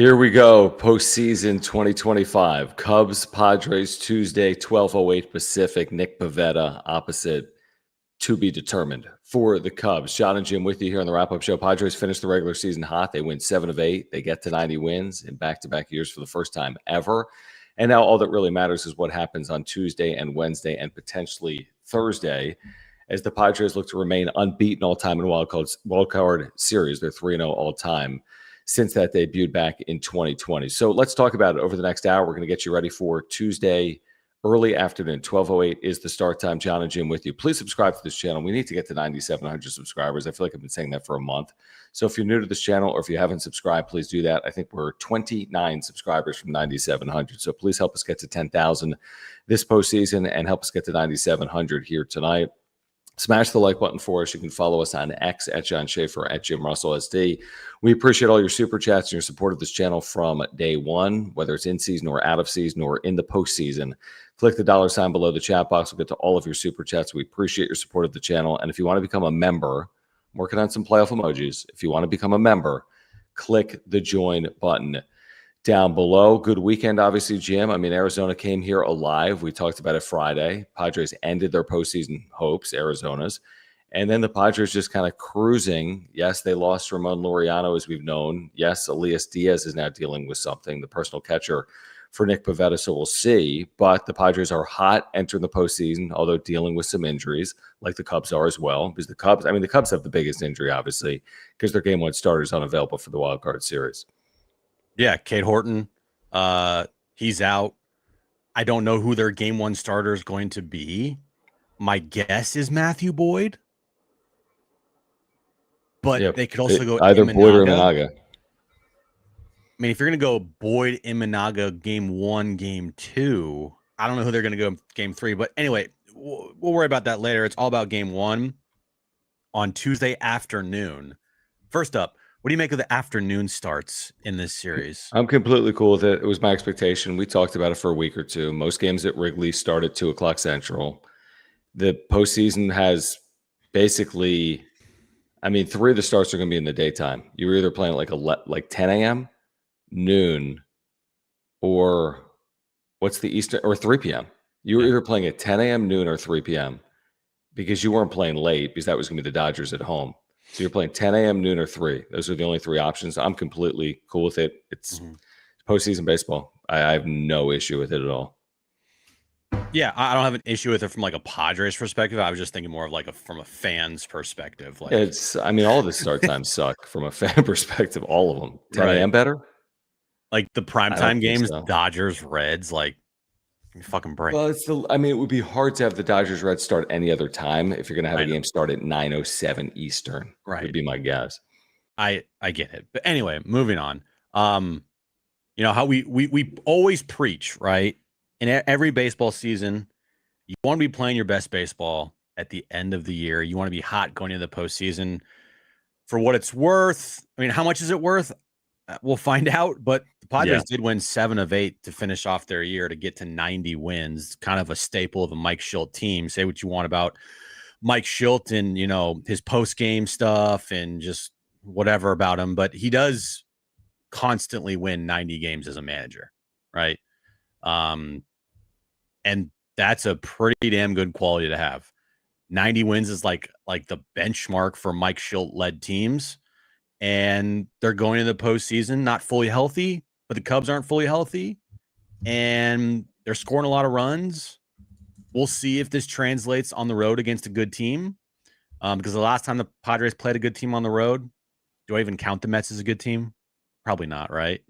Here we go. Postseason 2025. Cubs, Padres, Tuesday, 12:08 Pacific. Nick Pivetta opposite to be determined for the Cubs. John and Jim with you here on the wrap-up show. Padres finished the regular season hot. They win 7 of 8. They get to 90 wins in back-to-back years for the first time ever. And now all that really matters is what happens on Tuesday and Wednesday and potentially Thursday as the Padres look to remain unbeaten all-time in wildcard series. They're 3-0 all-time since that debuted back in 2020. So let's talk about it over the next hour. We're going to get you ready for Tuesday early afternoon. 12:08 is the start time. John and Jim with you. Please subscribe to this channel. We need to get to 9,700 subscribers. I feel like I've been saying that for a month. So if you're new to this channel or if you haven't subscribed, please do that. I think we're 29 subscribers from 9,700. So please help us get to 10,000 this postseason and help us get to 9,700 here tonight. Smash the like button for us. You can follow us on X at John Schaefer, at Jim Russell SD. We appreciate all your super chats and your support of this channel from day one, whether it's in season or out of season or in the postseason. Click the $ below the chat box. We'll get to all of your super chats. We appreciate your support of the channel. And if you want to become a member, I'm working on some playoff emojis. If you want to become a member, click the join button down below. Good weekend, obviously, Jim. I mean, Arizona came here alive. We talked about it Friday. Padres ended their postseason hopes, Arizona's. And then the Padres just kind of cruising. Yes, they lost Ramon Laureano, as we've known. Yes, Elias Diaz is now dealing with something, the personal catcher for Nick Pivetta, so we'll see. But the Padres are hot entering the postseason, although dealing with some injuries, like the Cubs are as well. Because the Cubs have the biggest injury, obviously, because their game one starter is unavailable for the wild card series. Yeah, Cade Horton, he's out. I don't know who their game one starter is going to be. My guess is Matthew Boyd. But they could also go either Boyd or Imanaga. I mean, if you're going to go Boyd, Imanaga, game one, game two, I don't know who they're going to go game three. But anyway, we'll worry about that later. It's all about game one on Tuesday afternoon. First up, what do you make of the afternoon starts in this series? I'm completely cool with it. It was my expectation. We talked about it for a week or two. Most games at Wrigley start at 2 o'clock Central. The postseason has basically, 3 of the starts are going to be in the daytime. You're either playing at like 10 a.m., noon, or what's the Eastern, or 3 p.m. You were either playing at 10 a.m., noon, or 3 p.m. because you weren't playing late because that was going to be the Dodgers at home. So you're playing 10 a.m., noon, or 3. Those are the only 3 options. I'm completely cool with it. It's postseason baseball. I have no issue with it at all. Yeah, I don't have an issue with it from like a Padres perspective. I was just thinking more of from a fan's perspective. Like all of the start times suck from a fan perspective. All of them. 10 a.m. better? Like the primetime games, so. Dodgers, Reds, fucking break. Well, it would be hard to have the Dodgers Reds start any other time if you're going to have a game start at 9:07 Eastern. Right. Would be my guess. I get it. But anyway, moving on. How we always preach, right? In every baseball season, you want to be playing your best baseball at the end of the year. You want to be hot going into the postseason. For what it's worth, how much is it worth? We'll find out, but the Padres did win 7 of 8 to finish off their year to get to 90 wins. Kind of a staple of a Mike Shildt team. Say what you want about Mike Shildt and, his post-game stuff and just whatever about him, but he does constantly win 90 games as a manager, right? And that's a pretty damn good quality to have. 90 wins is like the benchmark for Mike Shildt-led teams. And they're going into the postseason not fully healthy, but the Cubs aren't fully healthy. And they're scoring a lot of runs. We'll see if this translates on the road against a good team. Because the last time the Padres played a good team on the road, do I even count the Mets as a good team? Probably not, right?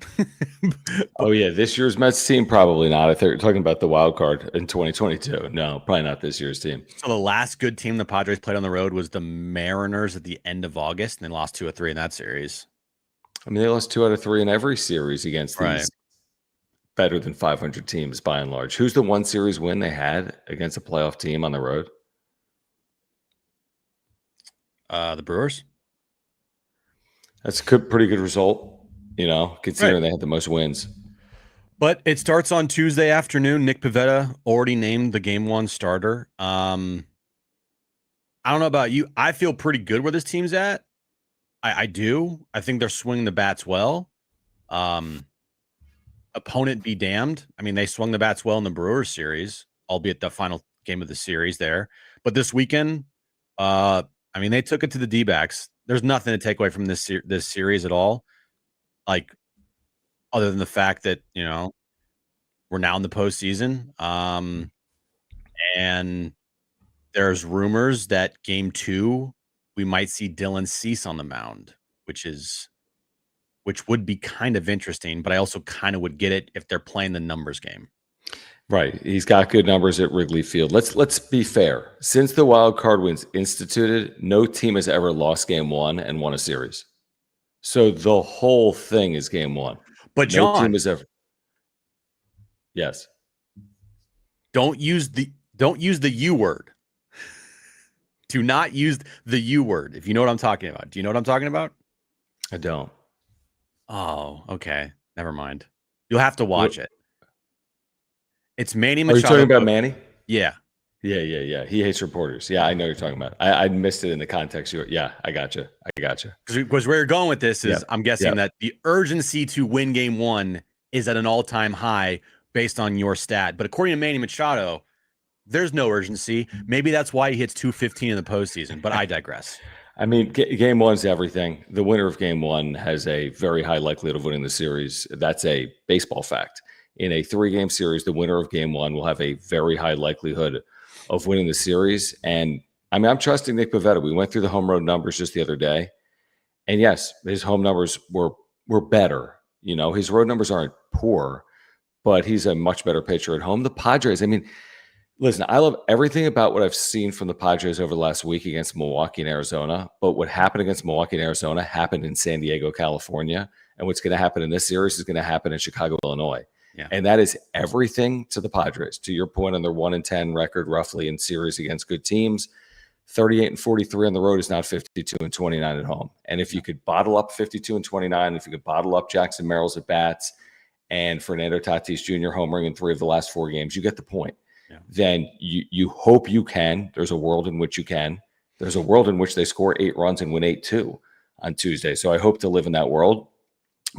Oh, yeah. This year's Mets team, probably not. If they're talking about the wild card in 2022. No, probably not this year's team. So the last good team the Padres played on the road was the Mariners at the end of August, and they lost 2 of 3 in that series. They lost 2 out of 3 in every series against these better than 500 teams by and large. Who's the one series win they had against a playoff team on the road? The Brewers. That's a pretty good result. Considering they had the most wins. But it starts on Tuesday afternoon. Nick Pivetta already named the game one starter. I don't know about you. I feel pretty good where this team's at. I do. I think they're swinging the bats well. Opponent be damned. I mean, they swung the bats well in the Brewers series, albeit the final game of the series there. But this weekend, I mean, they took it to the D-backs. There's nothing to take away from this series at all, like other than the fact that we're now in the postseason, and there's rumors that Game 2 we might see Dylan Cease on the mound, which would be kind of interesting, but I also kind of would get it if they're playing the numbers game. Right. He's got good numbers at Wrigley Field. Let's be fair. Since the wild card wins instituted, no team has ever lost game 1 and won a series. So the whole thing is game 1. But John, no team has ever. Yes. Don't use the U word. Do not use the U word. If you know what I'm talking about. Do you know what I'm talking about? I don't. Oh, okay. Never mind. You'll have to watch it. It's Manny Machado. Are you talking about Manny? Yeah. Yeah. He hates reporters. Yeah, I know you're talking about. I missed it in the context. Yeah, I got you. Because where you're going with this is, I'm guessing that the urgency to win game 1 is at an all-time high based on your stat. But according to Manny Machado, there's no urgency. Maybe that's why he hits 215 in the postseason, but I digress. I mean, game 1's everything. The winner of game 1 has a very high likelihood of winning the series. That's a baseball fact. In a 3-game series, the winner of game 1 will have a very high likelihood of winning the series. And I mean, I'm trusting Nick Pivetta. We went through the home road numbers just the other day. And yes, his home numbers were better. His road numbers aren't poor, but he's a much better pitcher at home. The Padres, I mean, listen, I love everything about what I've seen from the Padres over the last week against Milwaukee and Arizona. But what happened against Milwaukee and Arizona happened in San Diego, California. And what's going to happen in this series is going to happen in Chicago, Illinois. Yeah. And that is everything to the Padres. To your point on their 1-10 record, roughly in series against good teams, 38-43 on the road is not 52-29 at home. And if you could bottle up 52-29, if you could bottle up Jackson Merrill's at bats and Fernando Tatis Jr. homering in 3 of the last 4 games, you get the point. Yeah. Then you hope you can. There's a world in which you can. There's a world in which they score 8 runs and win 8-2 on Tuesday. So I hope to live in that world.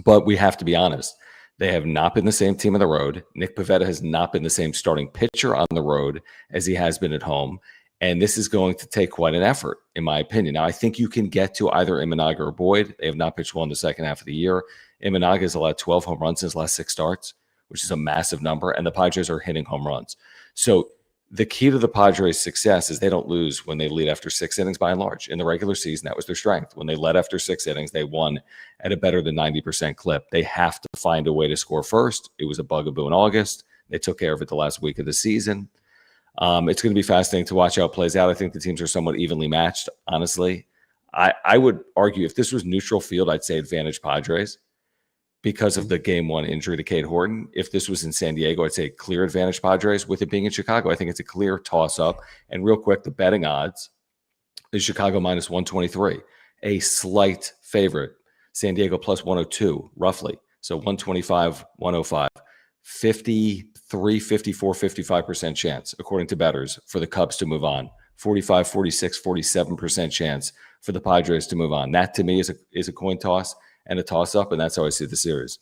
But we have to be honest. They have not been the same team on the road. Nick Pivetta has not been the same starting pitcher on the road as he has been at home. And this is going to take quite an effort, in my opinion. Now, I think you can get to either Imanaga or Boyd. They have not pitched well in the second half of the year. Imanaga has allowed 12 home runs in his last 6 starts, which is a massive number. And the Padres are hitting home runs. So the key to the Padres' success is they don't lose when they lead after 6 innings by and large. In the regular season, that was their strength. When they led after 6 innings, they won at a better than 90% clip. They have to find a way to score first. It was a bugaboo in August. They took care of it the last week of the season. It's going to be fascinating to watch how it plays out. I think the teams are somewhat evenly matched, honestly. I would argue if this was neutral field, I'd say advantage Padres because of the game 1 injury to Cade Horton. If this was in San Diego, I'd say clear advantage Padres. With it being in Chicago, I think it's a clear toss-up. And real quick, the betting odds is Chicago minus 123, a slight favorite. San Diego plus 102, roughly. So 125, 105, 53, 54, 55% chance, according to bettors, for the Cubs to move on. 45, 46, 47% chance for the Padres to move on. That, to me, is a coin toss and a toss-up, and that's how I see the series.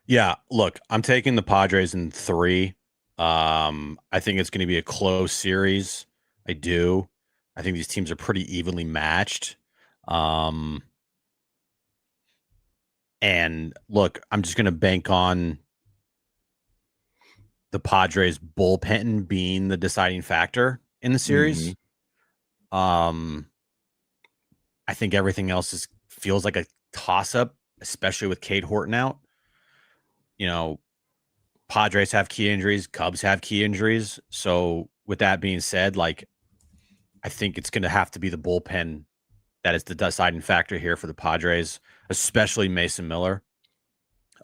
Yeah, look, I'm taking the Padres in 3. I think it's going to be a close series. I do. I think these teams are pretty evenly matched. And look, I'm just going to bank on the Padres bullpen being the deciding factor in the series. Mm-hmm. I think everything else feels like a toss-up, especially with Cade Horton out. Padres have key injuries, Cubs have key injuries. So with that being said, I think it's going to have to be the bullpen that is the deciding factor here for the Padres, especially Mason Miller.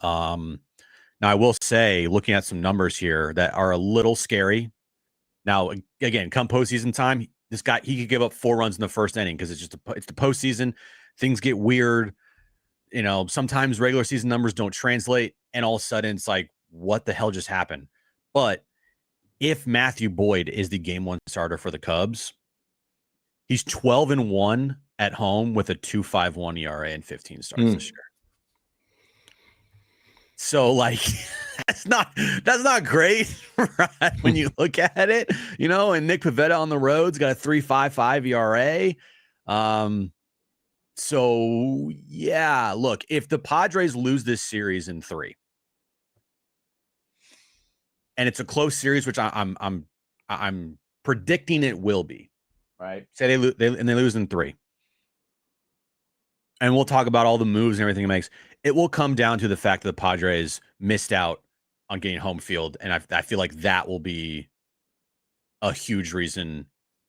Now, I will say, looking at some numbers here that are a little scary. Now, again, come postseason time, this guy, he could give up 4 runs in the first inning because it's the postseason. Things get weird. Sometimes regular season numbers don't translate, and all of a sudden it's like, what the hell just happened? But if Matthew Boyd is the game 1 starter for the Cubs, he's 12-1 at home with a 2.51 ERA and 15 starts this year. So like that's not great, right? When you look at it, and Nick Pivetta on the road's got a 3.55 ERA. So yeah, look, if the Padres lose this series in 3, and it's a close series, which I'm predicting it will be, right? Say they lose in 3. And we'll talk about all the moves and everything it makes. It will come down to the fact that the Padres missed out on getting home field, and I feel like that will be a huge reason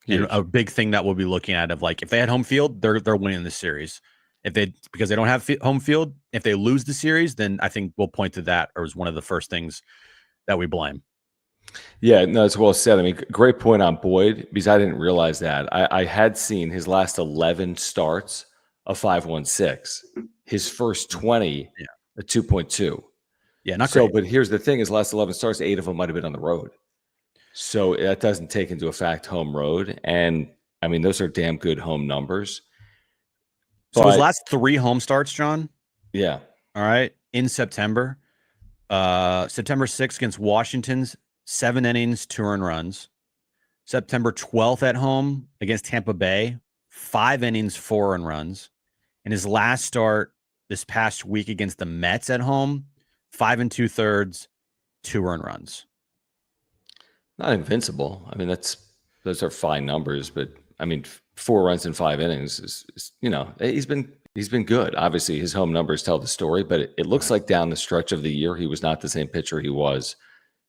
and a big thing that we'll be looking at. Of like, if they had home field, they're winning this series. Because they don't have home field, if they lose the series, then I think we'll point to that as one of the first things that we blame. Yeah, no, it's well said. I mean, great point on Boyd, because I didn't realize that. I had seen his last 11 starts a 5.16. His first 20, a 2.2. Yeah, not great. But here's the thing: his last 11 starts, 8 of them might have been on the road. So that doesn't take into effect home road, and I mean those are damn good home numbers. So his last 3 home starts, John. Yeah. All right, in September, September 6th against Washington's 7 innings, 2 earned runs. September 12th at home against Tampa Bay, 5 innings, 4 earned runs. And his last start this past week against the Mets at home, 5 2/3, 2 earned runs. Not invincible. I mean, those are fine numbers, but I mean, 4 runs in 5 innings is he's been good. Obviously, his home numbers tell the story, but it looks like down the stretch of the year, he was not the same pitcher he was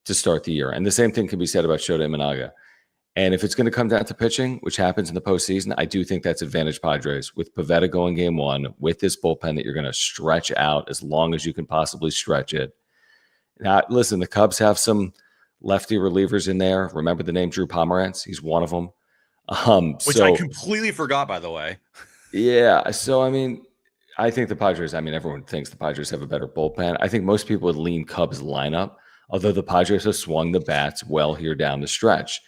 to start the year. And the same thing can be said about Shota Imanaga. And if it's going to come down to pitching, which happens in the postseason, I do think that's advantage Padres. With Pivetta going game 1, with this bullpen that you're going to stretch out as long as you can possibly stretch it. Now, listen, the Cubs have some lefty relievers in there. Remember the name Drew Pomerantz? He's one of them. Which I completely forgot, by the way. Yeah. So, I mean, I think the Padres, everyone thinks the Padres have a better bullpen. I think most people would lean Cubs lineup, although the Padres have swung the bats well here down the stretch.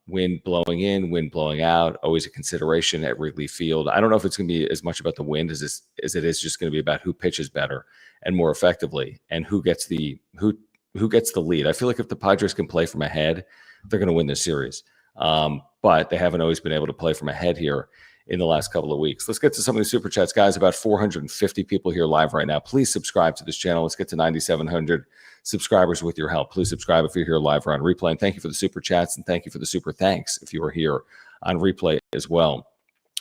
Wind blowing in, wind blowing out, always a consideration at Wrigley Field. I don't know if it's going to be as much about the wind as it is just going to be about who pitches better and more effectively, and who gets the lead. I feel like if the Padres can play from ahead, they're going to win this series. But they haven't always been able to play from ahead here in the last couple of weeks. Let's get to some of the super chats, guys. About 450 people here live right now. Please subscribe to this channel. Let's get to 9,700 subscribers with your help. Please subscribe if you're here live or on replay. And thank you for the super chats, and thank you for the super thanks if you are here on replay as well.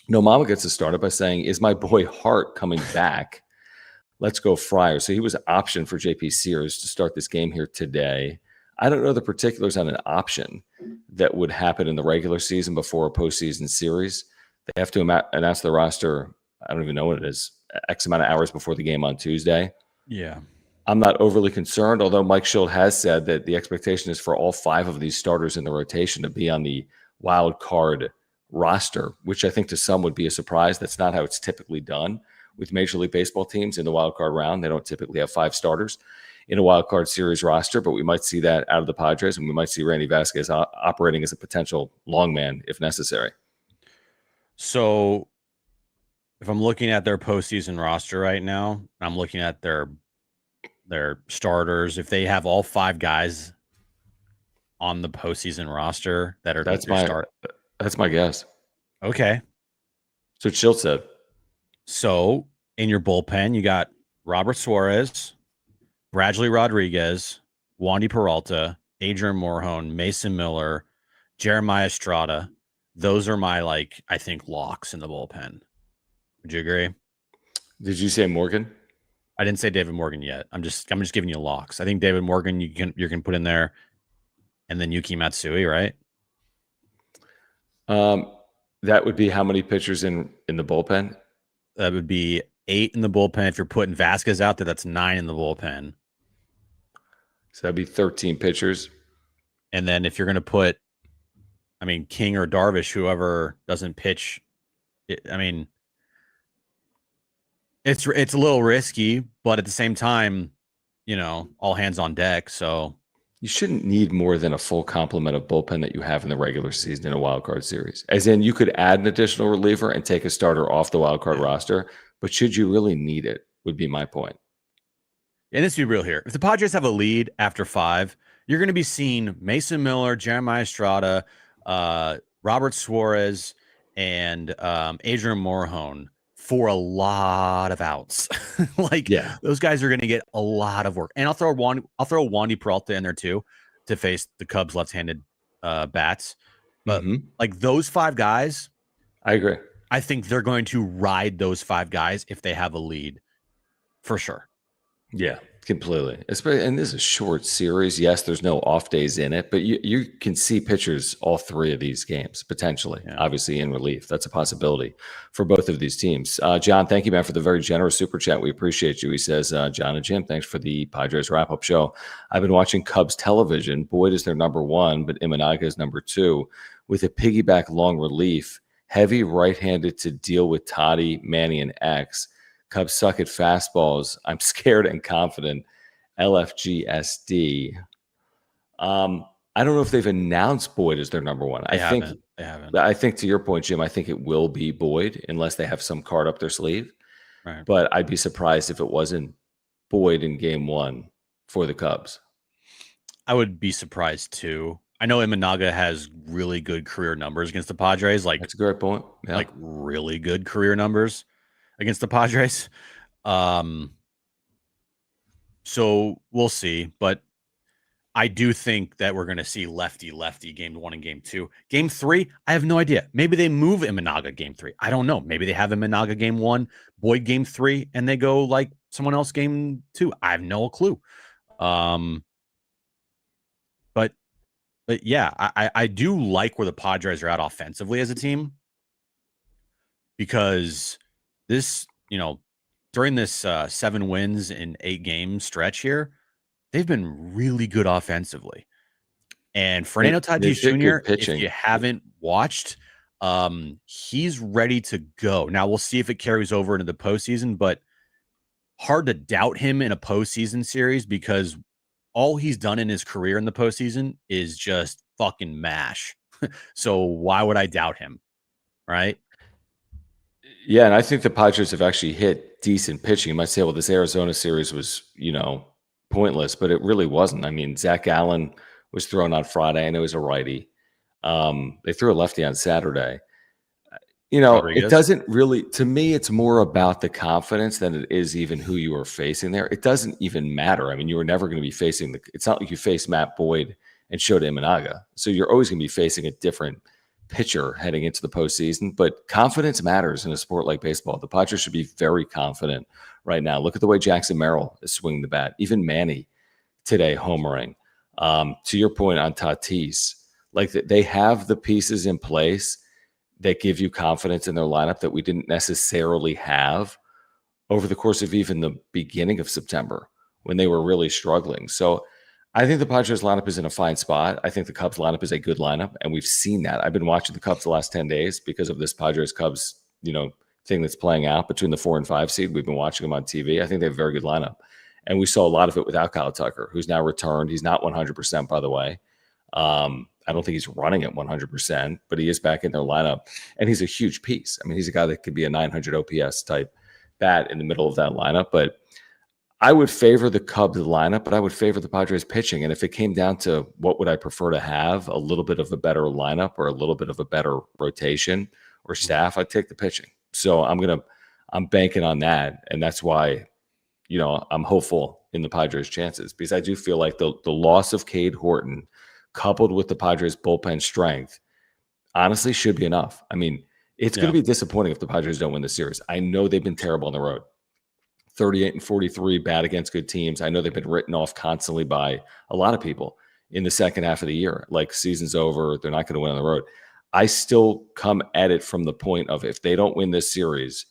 No Mama gets us started by saying, is my boy Hart coming back? Let's go Friar. So he was optioned for JP Sears to start this game here today. I don't know the particulars on an option that would happen in the regular season before a postseason series. They have to announce the roster. I don't even know what it is, X amount of hours before the game on Tuesday. Yeah. I'm not overly concerned, although Mike Schilt has said that the expectation is for all 5 of these starters in the rotation to be on the wild card roster, which I think to some would be a surprise. That's not how it's typically done with Major League Baseball teams in the wild card round. They don't typically have 5 starters in a wild card series roster, but we might see that out of the Padres, and we might see Randy Vasquez operating as a potential long man if necessary. So if I'm looking at their postseason roster right now, I'm looking at their starters. If they have all 5 guys on the postseason roster that are that's my guess. Okay. So Schilt said. So in your bullpen, you got Robert Suarez, Bradley Rodriguez, Wandy Peralta, Adrian Morejon, Mason Miller, Jeremiah Estrada. Those are my, I think, locks in the bullpen. Would you agree? Did you say Morgan? I didn't say David Morgan yet. I'm just giving you locks. I think David Morgan you can put in there, and then Yuki Matsui, right? That would be how many pitchers in the bullpen? That would be 8 in the bullpen. If you're putting Vasquez out there, that's 9 in the bullpen. So that'd be 13 pitchers. And then if you're going to put, King or Darvish, whoever doesn't pitch, it's a little risky, but at the same time, all hands on deck. So you shouldn't need more than a full complement of bullpen that you have in the regular season in a wild card series. As in, you could add an additional reliever and take a starter off the wild card roster, but should you really need it? Would be my point. And let's be real here. If the Padres have a lead after 5, you're going to be seeing Mason Miller, Jeremiah Estrada, Robert Suarez, and Adrian Morhone for a lot of outs. Like Yeah. those guys are going to get a lot of work. And I'll throw Wandy Peralta in there too to face the Cubs left-handed bats. But like those 5 guys, I agree. I think they're going to ride those 5 guys if they have a lead for sure. Yeah, completely. Especially, and this is a short series. Yes, there's no off days in it, but you can see pitchers all 3 of these games potentially. Yeah. Obviously, in relief, that's a possibility for both of these teams. John, thank you, man, for the very generous super chat. We appreciate you. He says, John and Jim, thanks for the Padres wrap up show. I've been watching Cubs television. Boyd is their number 1, but Imanaga is number 2 with a piggyback long relief. Heavy right-handed to deal with Toddy, Manny, and X. Cubs suck at fastballs. I'm scared and confident. LFGSD. I don't know if they've announced Boyd as their number 1. They haven't. I think to your point, Jim, I think it will be Boyd unless they have some card up their sleeve. Right. But I'd be surprised if it wasn't Boyd in game 1 for the Cubs. I would be surprised too. I know Imanaga has really good career numbers against the Padres. Like that's a great point. Yeah. Like really good career numbers against the Padres. So we'll see. But I do think that we're going to see lefty game 1 and game 2. Game 3, I have no idea. Maybe they move Imanaga game 3. I don't know. Maybe they have Imanaga game 1, Boyd game 3, and they go like someone else game 2. I have no clue. But yeah, I do like where the Padres are at offensively as a team, because this, during this 7 wins in 8 game stretch here, they've been really good offensively. And Fernando Tatis Jr., if you haven't watched, he's ready to go. Now we'll see if it carries over into the postseason, but hard to doubt him in a postseason series because all he's done in his career in the postseason is just fucking mash. So why would I doubt him? Right? Yeah, and I think the Padres have actually hit decent pitching. You might say, well, this Arizona series was, pointless, but it really wasn't. I mean, Zach Allen was thrown on Friday, and it was a righty. They threw a lefty on Saturday. Rodriguez. It doesn't really, to me, it's more about the confidence than it is even who you are facing there. It doesn't even matter. I mean, you were never going to be facing it's not like you face Matt Boyd and Shota Imanaga. So you're always going to be facing a different pitcher heading into the postseason, but confidence matters in a sport like baseball. The Padres should be very confident right now. Look at the way Jackson Merrill is swinging the bat. Even Manny today homering. To your point on Tatis, like they have the pieces in place that give you confidence in their lineup that we didn't necessarily have over the course of even the beginning of September when they were really struggling. So I think the Padres lineup is in a fine spot. I think the Cubs lineup is a good lineup, and we've seen that. I've been watching the Cubs the last 10 days because of this Padres-Cubs, thing that's playing out between the 4 and 5 seed. We've been watching them on TV. I think they have a very good lineup. And we saw a lot of it without Kyle Tucker, who's now returned. He's not 100%, by the way. I don't think he's running at 100%, but he is back in their lineup, and he's a huge piece. I mean, he's a guy that could be a 900 OPS type bat in the middle of that lineup. But I would favor the Cubs lineup, but I would favor the Padres pitching. And if it came down to what would I prefer to have, a little bit of a better lineup or a little bit of a better rotation or staff, I'd take the pitching. So I'm banking on that, and that's why, I'm hopeful in the Padres' chances, because I do feel like the loss of Cade Horton, coupled with the Padres' bullpen strength, honestly should be enough. I mean, it's going to be disappointing if the Padres don't win the series. I know they've been terrible on the road. 38 and 43, bad against good teams. I know they've been written off constantly by a lot of people in the second half of the year. Like, season's over, they're not going to win on the road. I still come at it from the point of, if they don't win this series,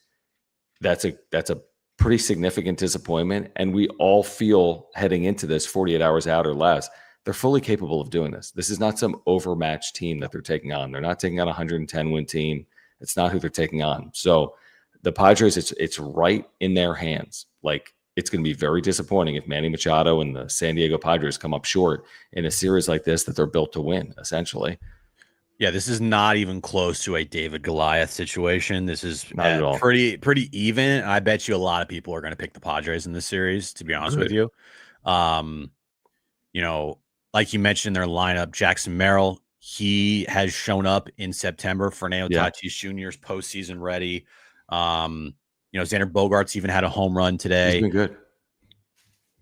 that's a pretty significant disappointment. And we all feel heading into this 48 hours out or less, they're fully capable of doing this. This is not some overmatched team that they're taking on. They're not taking on a 110-win team. It's not who they're taking on. So the Padres, it's right in their hands. Like, it's going to be very disappointing if Manny Machado and the San Diego Padres come up short in a series like this that they're built to win, essentially. Yeah, this is not even close to a David Goliath situation. This is Not at all. pretty even. I bet you a lot of people are going to pick the Padres in this series, to be honest with Good. you. Um, you know, like you mentioned in their lineup, Jackson Merrill, he has shown up in September. Fernando Yeah. Tatis Jr. is postseason ready. Xander Bogaerts even had a home run He's today. been good.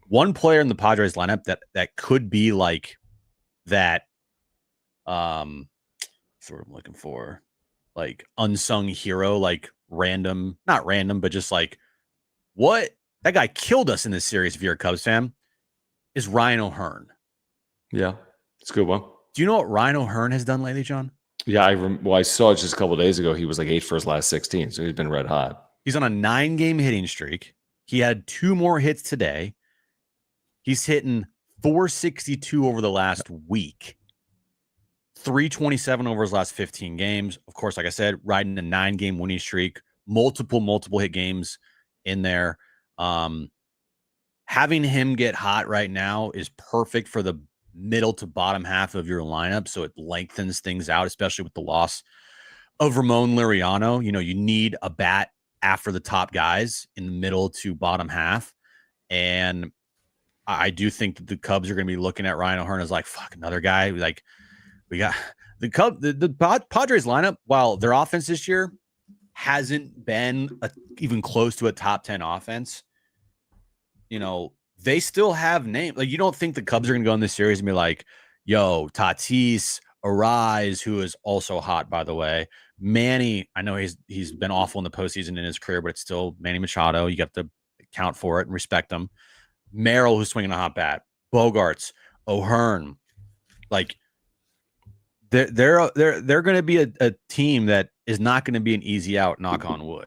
One player in the Padres lineup that could be like that. That's what I'm looking for, like unsung hero, like random, not random, but just like what that guy killed us in this series. If you're a Cubs fan, is Ryan O'Hearn. Yeah. It's a good one. Do you know what Ryan O'Hearn has done lately, John? Yeah. I saw it just a couple of days ago. He was like 8 for his last 16. So he's been red hot. He's on a 9-game hitting streak. He had 2 more hits today. He's hitting 462 over the last week. 327 over his last 15 games. Of course, like I said, riding a 9-game winning streak, multiple hit games in there. Having him get hot right now is perfect for the middle to bottom half of your lineup. So it lengthens things out, especially with the loss of Ramon Liriano. You need a bat after the top guys in the middle to bottom half. And I do think that the Cubs are going to be looking at Ryan O'Hearn as like, fuck, another guy. Like, we got the Padres lineup, while their offense this year hasn't been even close to a top 10 offense, they still have names. Like, you don't think the Cubs are going to go in this series and be like, yo, Tatis, Arise, who is also hot, by the way. Manny, I know he's been awful in the postseason in his career, but it's still Manny Machado. You got to account for it and respect him. Merrill, who's swinging a hot bat. Bogaerts, O'Hearn. Like, they're going to be a team that is not going to be an easy out, knock on wood.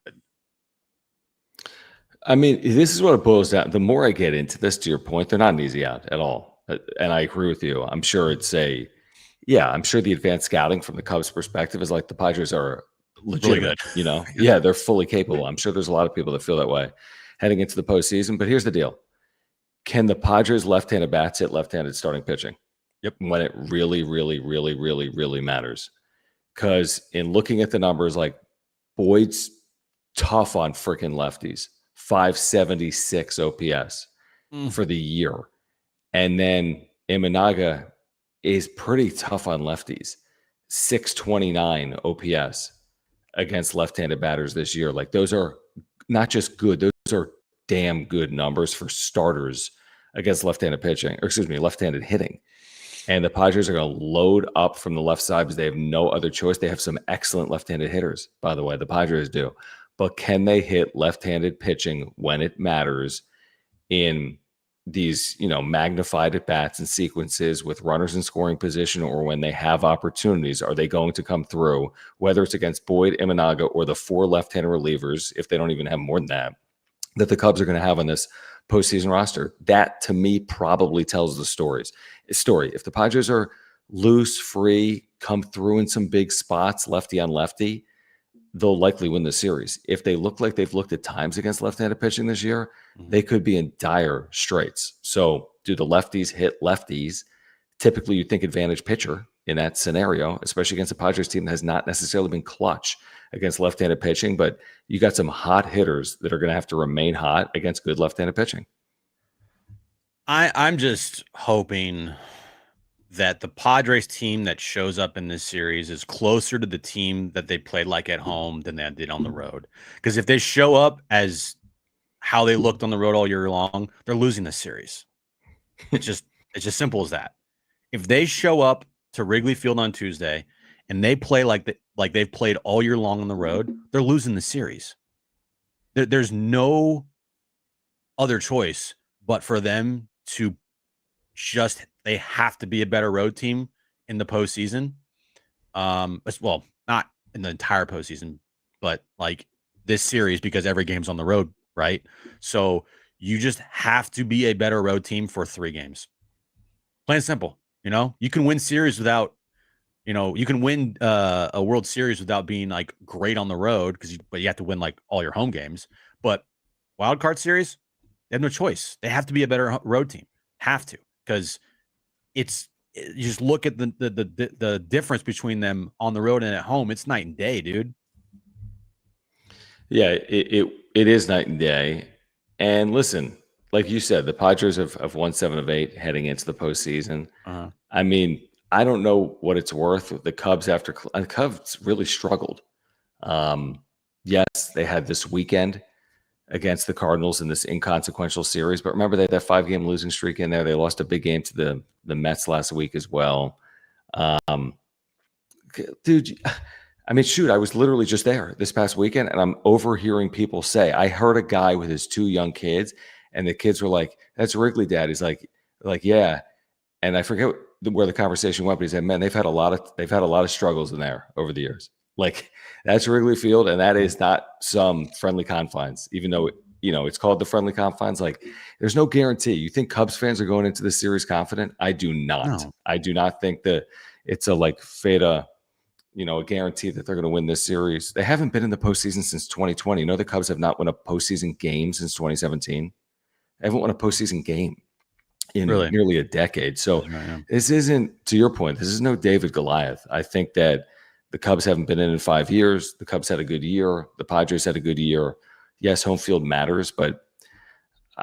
I mean, this is what it boils down. The more I get into this, to your point, they're not an easy out at all. And I agree with you. I'm sure I'm sure the advanced scouting from the Cubs perspective is like the Padres are legitimate, really good. Yeah, they're fully capable. I'm sure there's a lot of people that feel that way heading into the postseason. But here's the deal. Can the Padres left-handed bats hit left-handed starting pitching? Yep. When it really, really, really, really, really matters. Because in looking at the numbers, like Boyd's tough on freaking lefties, 576 OPS for the year. And then Imanaga is pretty tough on lefties, 629 OPS against left-handed batters this year. Like, those are not just good, those are damn good numbers for starters against left-handed pitching, or left-handed hitting. And the Padres are going to load up from the left side because they have no other choice. They have some excellent left-handed hitters, by the way. The Padres do. But can they hit left-handed pitching when it matters in these, magnified at bats and sequences with runners in scoring position, or when they have opportunities? Are they going to come through, whether it's against Boyd, Imanaga, or the 4 left-handed relievers, if they don't even have more than that the Cubs are going to have on this postseason roster? That, to me, probably tells the story. If the Padres are loose, free, come through in some big spots, lefty on lefty, they'll likely win the series. If they look like they've looked at times against left-handed pitching this year, they could be in dire straits. So do the lefties hit lefties? Typically, you think advantage pitcher in that scenario, especially against a Padres team that has not necessarily been clutch against left-handed pitching, but you got some hot hitters that are going to have to remain hot against good left-handed pitching. I'm just hoping that the Padres team that shows up in this series is closer to the team that they played like at home than they did on the road. Because if they show up as how they looked on the road all year long, they're losing this series. It's just simple as that. If they show up to Wrigley Field on Tuesday and they play like they've played all year long on the road, they're losing the series. There's no other choice but for them to they have to be a better road team in the postseason. Well, not in the entire postseason, but like this series, because every game's on the road, right? So you just have to be a better road team for 3 games. Plain and simple. You can win series without, you can win a World Series without being like great on the road, but you have to win like all your home games. But wild card series, they have no choice. They have to be a better road team. Have to, because you just look at the difference between them on the road and at home. It's night and day, dude. Yeah, it is night and day. And listen, like you said, the Padres have won 7 of 8 heading into the postseason. Uh-huh. I mean, I don't know what it's worth. The Cubs the Cubs really struggled. Yes, they had this weekend against the Cardinals in this inconsequential series, but remember they had that 5-game losing streak in there. They lost a big game to the Mets last week as well. Dude, I mean, shoot, I was literally just there this past weekend, and I'm overhearing people say, I heard a guy with his 2 young kids, and the kids were like, "That's Wrigley, Dad." He's like, yeah. And I forget where the conversation went, but he said, "Man, they've had a lot of struggles in there over the years. Like that's Wrigley Field, and that is not some friendly confines. Even though it's called the friendly confines. Like there's no guarantee. You think Cubs fans are going into this series confident? I do not. No. I do not think that it's a like feta." A guarantee that they're going to win this series. They haven't been in the postseason since 2020. The Cubs have not won a postseason game since 2017. They haven't won a postseason game in nearly a decade. So this isn't, to your point, this is no David Goliath. I think that the Cubs haven't been in 5 years. The Cubs had a good year. The Padres had a good year. Yes, home field matters, but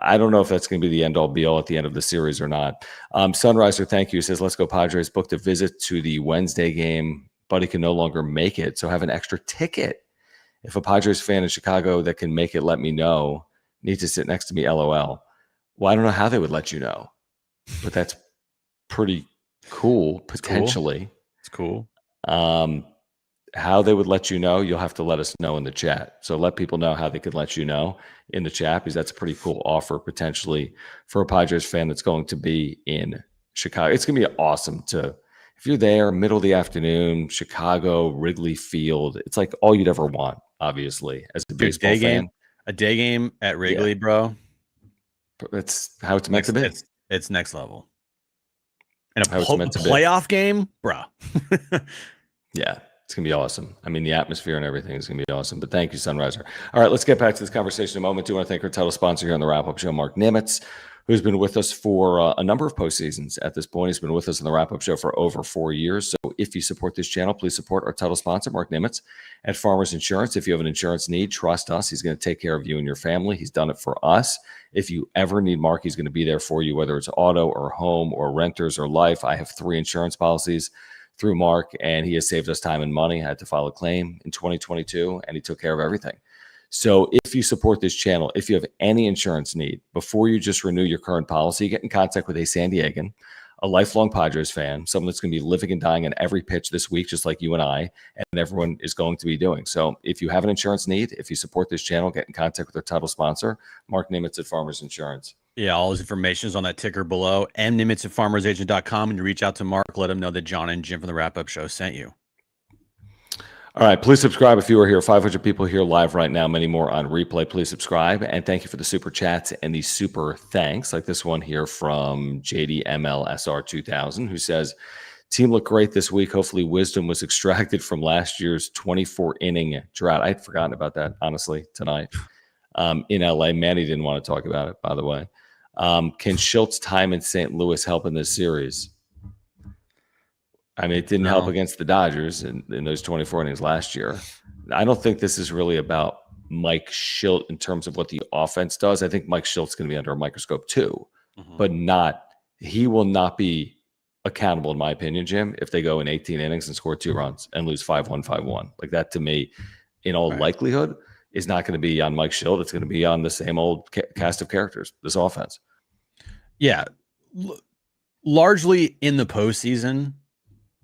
I don't know if that's going to be the end-all be-all at the end of the series or not. Sunriser, thank you, says, "Let's go Padres. Booked a visit to the Wednesday game. Buddy can no longer make it, so have an extra ticket. If a Padres fan in Chicago that can make it, let me know. Need to sit next to me, LOL." Well, I don't know how they would let you know, but that's pretty cool, potentially. It's cool. How they would let you know, you'll have to let us know in the chat. So let people know how they could let you know in the chat, because that's a pretty cool offer potentially for a Padres fan that's going to be in Chicago. It's going to be awesome if you're there, middle of the afternoon, Chicago, Wrigley Field. It's like all you'd ever want, obviously, as a baseball fan. A day game at Wrigley, bro. That's how it's meant to be. It's next level. And a playoff playoff game, bro. Yeah, it's going to be awesome. I mean, the atmosphere and everything is going to be awesome. But thank you, Sunriser. All right, let's get back to this conversation in a moment. I do want to thank our title sponsor here on the Wrap-Up Show, Mark Nimitz, who's been with us for a number of postseasons at this point. He's been with us on the Wrap-Up Show for over 4 years. So if you support this channel, please support our title sponsor, Mark Nimitz, at Farmers Insurance. If you have an insurance need, trust us. He's going to take care of you and your family. He's done it for us. If you ever need Mark, he's going to be there for you, whether it's auto or home or renters or life. I have 3 insurance policies through Mark, and he has saved us time and money. I had to file a claim in 2022, and he took care of everything. So if you support this channel, if you have any insurance need, before you just renew your current policy, get in contact with a San Diegan, a lifelong Padres fan, someone that's going to be living and dying on every pitch this week, just like you and I, and everyone is going to be doing. So if you have an insurance need, if you support this channel, get in contact with our title sponsor, Mark Nimitz at Farmers Insurance. Yeah, all his information is on that ticker below, and Nimitz at farmersagent.com. And you reach out to Mark, let him know that John and Jim from the Wrap-Up Show sent you. All right, please subscribe if you are here. 500 people here live right now, many more on replay. Please subscribe, and thank you for the super chats and the super thanks, like this one here from JDMLSR2000, who says, "Team looked great this week. Hopefully wisdom was extracted from last year's 24-inning drought." I had forgotten about that, honestly, tonight in LA. Manny didn't want to talk about it, by the way. Can Schultz's time in St. Louis help in this series? I mean, it didn't help against the Dodgers in those 24 innings last year. I don't think this is really about Mike Shildt in terms of what the offense does. I think Mike Shilt's going to be under a microscope too, but he will not be accountable, in my opinion, Jim, if they go in 18 innings and score 2 runs and lose 5-1, 5-1. Like that, to me, in all likelihood, is not going to be on Mike Shildt. It's going to be on the same old cast of characters, this offense. Yeah. Largely in the postseason,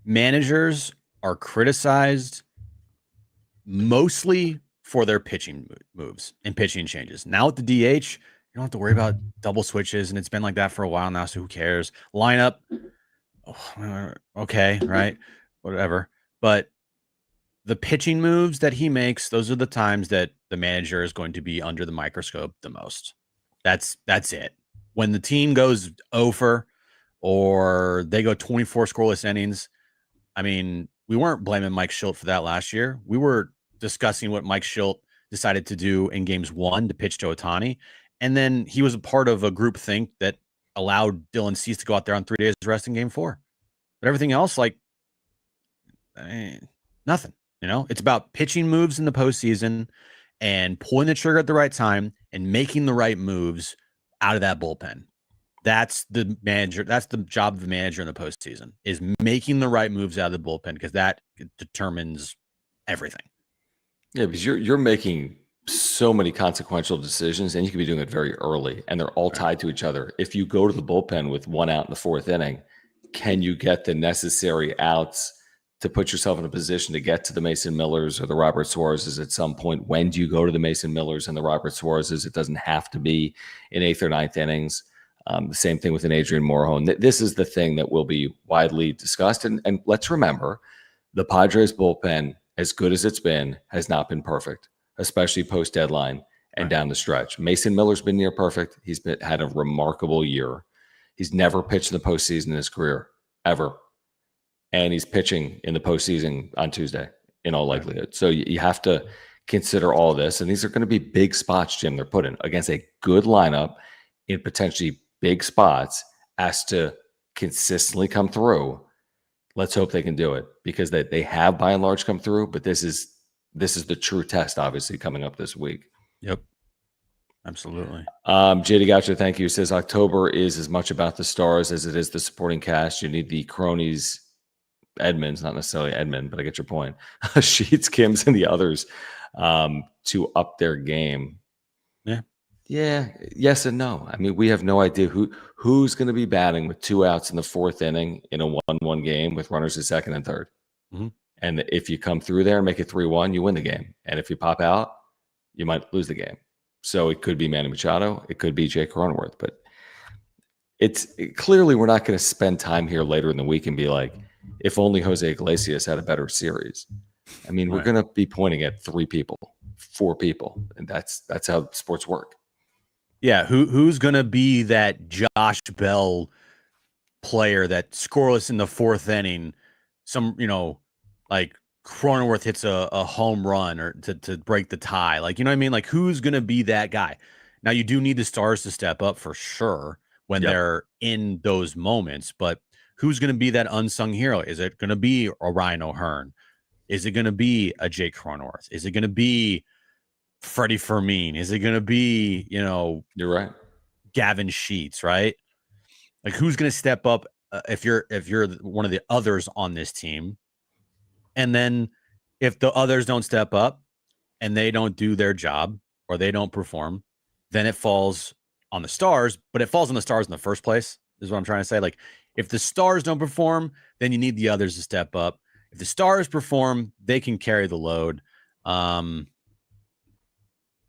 managers are criticized mostly for their pitching moves and pitching changes. Now with the DH, you don't have to worry about double switches, and it's been like that for a while now, so who cares? Lineup, okay, right? Whatever. But the pitching moves that he makes, those are the times that the manager is going to be under the microscope the most. That's it. When the team goes over or they go 24 scoreless innings, I mean, we weren't blaming Mike Shildt for that last year. We were discussing what Mike Shildt decided to do in games 1 to pitch to Ohtani. And then he was a part of a group think that allowed Dylan Cease to go out there on 3 days rest in game 4. But everything else, like, nothing. It's about pitching moves in the postseason and pulling the trigger at the right time and making the right moves out of that bullpen. That's the manager. That's the job of the manager in the postseason, is making the right moves out of the bullpen, because that determines everything. Yeah, because you're making so many consequential decisions, and you can be doing it very early, and they're all tied to each other. If you go to the bullpen with one out in the fourth inning, can you get the necessary outs to put yourself in a position to get to the Mason Millers or the Robert Suarez's at some point? When do you go to the Mason Millers and the Robert Suarez's? It doesn't have to be in eighth or ninth innings. The same thing with an Adrian Morejon. This is the thing that will be widely discussed. And let's remember, the Padres bullpen, as good as it's been, has not been perfect, especially post-deadline and down the stretch. Mason Miller's been near perfect. He's had a remarkable year. He's never pitched in the postseason in his career, ever. And he's pitching in the postseason on Tuesday, in all likelihood. So you have to consider all this. And these are going to be big spots, Jim, they're put in against a good lineup in potentially big spots, as to consistently come through. Let's hope they can do it, because they have by and large come through, but this is the true test, obviously, coming up this week. Yep. Absolutely. JD Gotcha, thank you. Says October is as much about the stars as it is the supporting cast. You need the cronies, Edmonds, not necessarily Edmund, but I get your point. Sheets, Kims, and the others to up their game. Yeah, yes and no. I mean, we have no idea who's going to be batting with two outs in the fourth inning in a 1-1 game with runners at second and third. Mm-hmm. And if you come through there and make it 3-1, you win the game. And if you pop out, you might lose the game. So it could be Manny Machado, it could be Jake Cronenworth, but clearly we're not going to spend time here later in the week and be like, if only Jose Iglesias had a better series. I mean, we're going to be pointing at 3 people, 4 people, and that's how sports work. Yeah, who's going to be that Josh Bell player that scoreless in the fourth inning, like Cronenworth hits a home run or to break the tie. Like, you know what I mean? Like, who's going to be that guy? Now, you do need the stars to step up for sure when they're in those moments, but who's going to be that unsung hero? Is it going to be a Ryan O'Hearn? Is it going to be a Jake Cronenworth? Is it going to be Freddie Fermin? Is it going to be, you're right, Gavin Sheets, right? Like, who's going to step up if you're one of the others on this team? And then if the others don't step up and they don't do their job or they don't perform, then it falls on the stars, but it falls on the stars in the first place, is what I'm trying to say. Like, if the stars don't perform, then you need the others to step up. If the stars perform, they can carry the load. Man,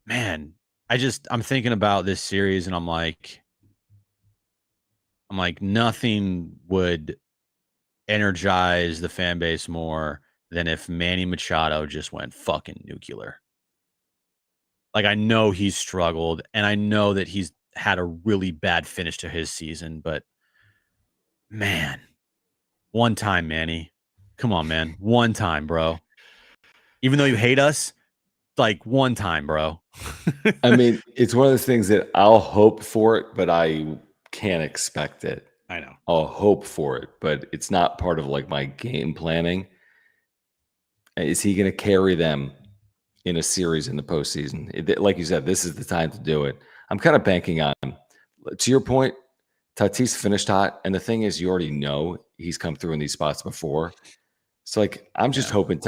I'm thinking about this series and I'm like, nothing would energize the fan base more than if Manny Machado just went fucking nuclear. Like, I know he's struggled and I know that he's had a really bad finish to his season, but man, one time, Manny. Come on, man. One time, bro. Even though you hate us, like, one time, bro. I mean, it's one of those things that I'll hope for it, but I can't expect it. I know. I'll hope for it, but it's not part of like my game planning. Is he going to carry them in a series in the postseason? Like you said, this is the time to do it. I'm kind of banking on, to your point, Tatis finished hot. And the thing is, you already know he's come through in these spots before. So, like, I'm just hoping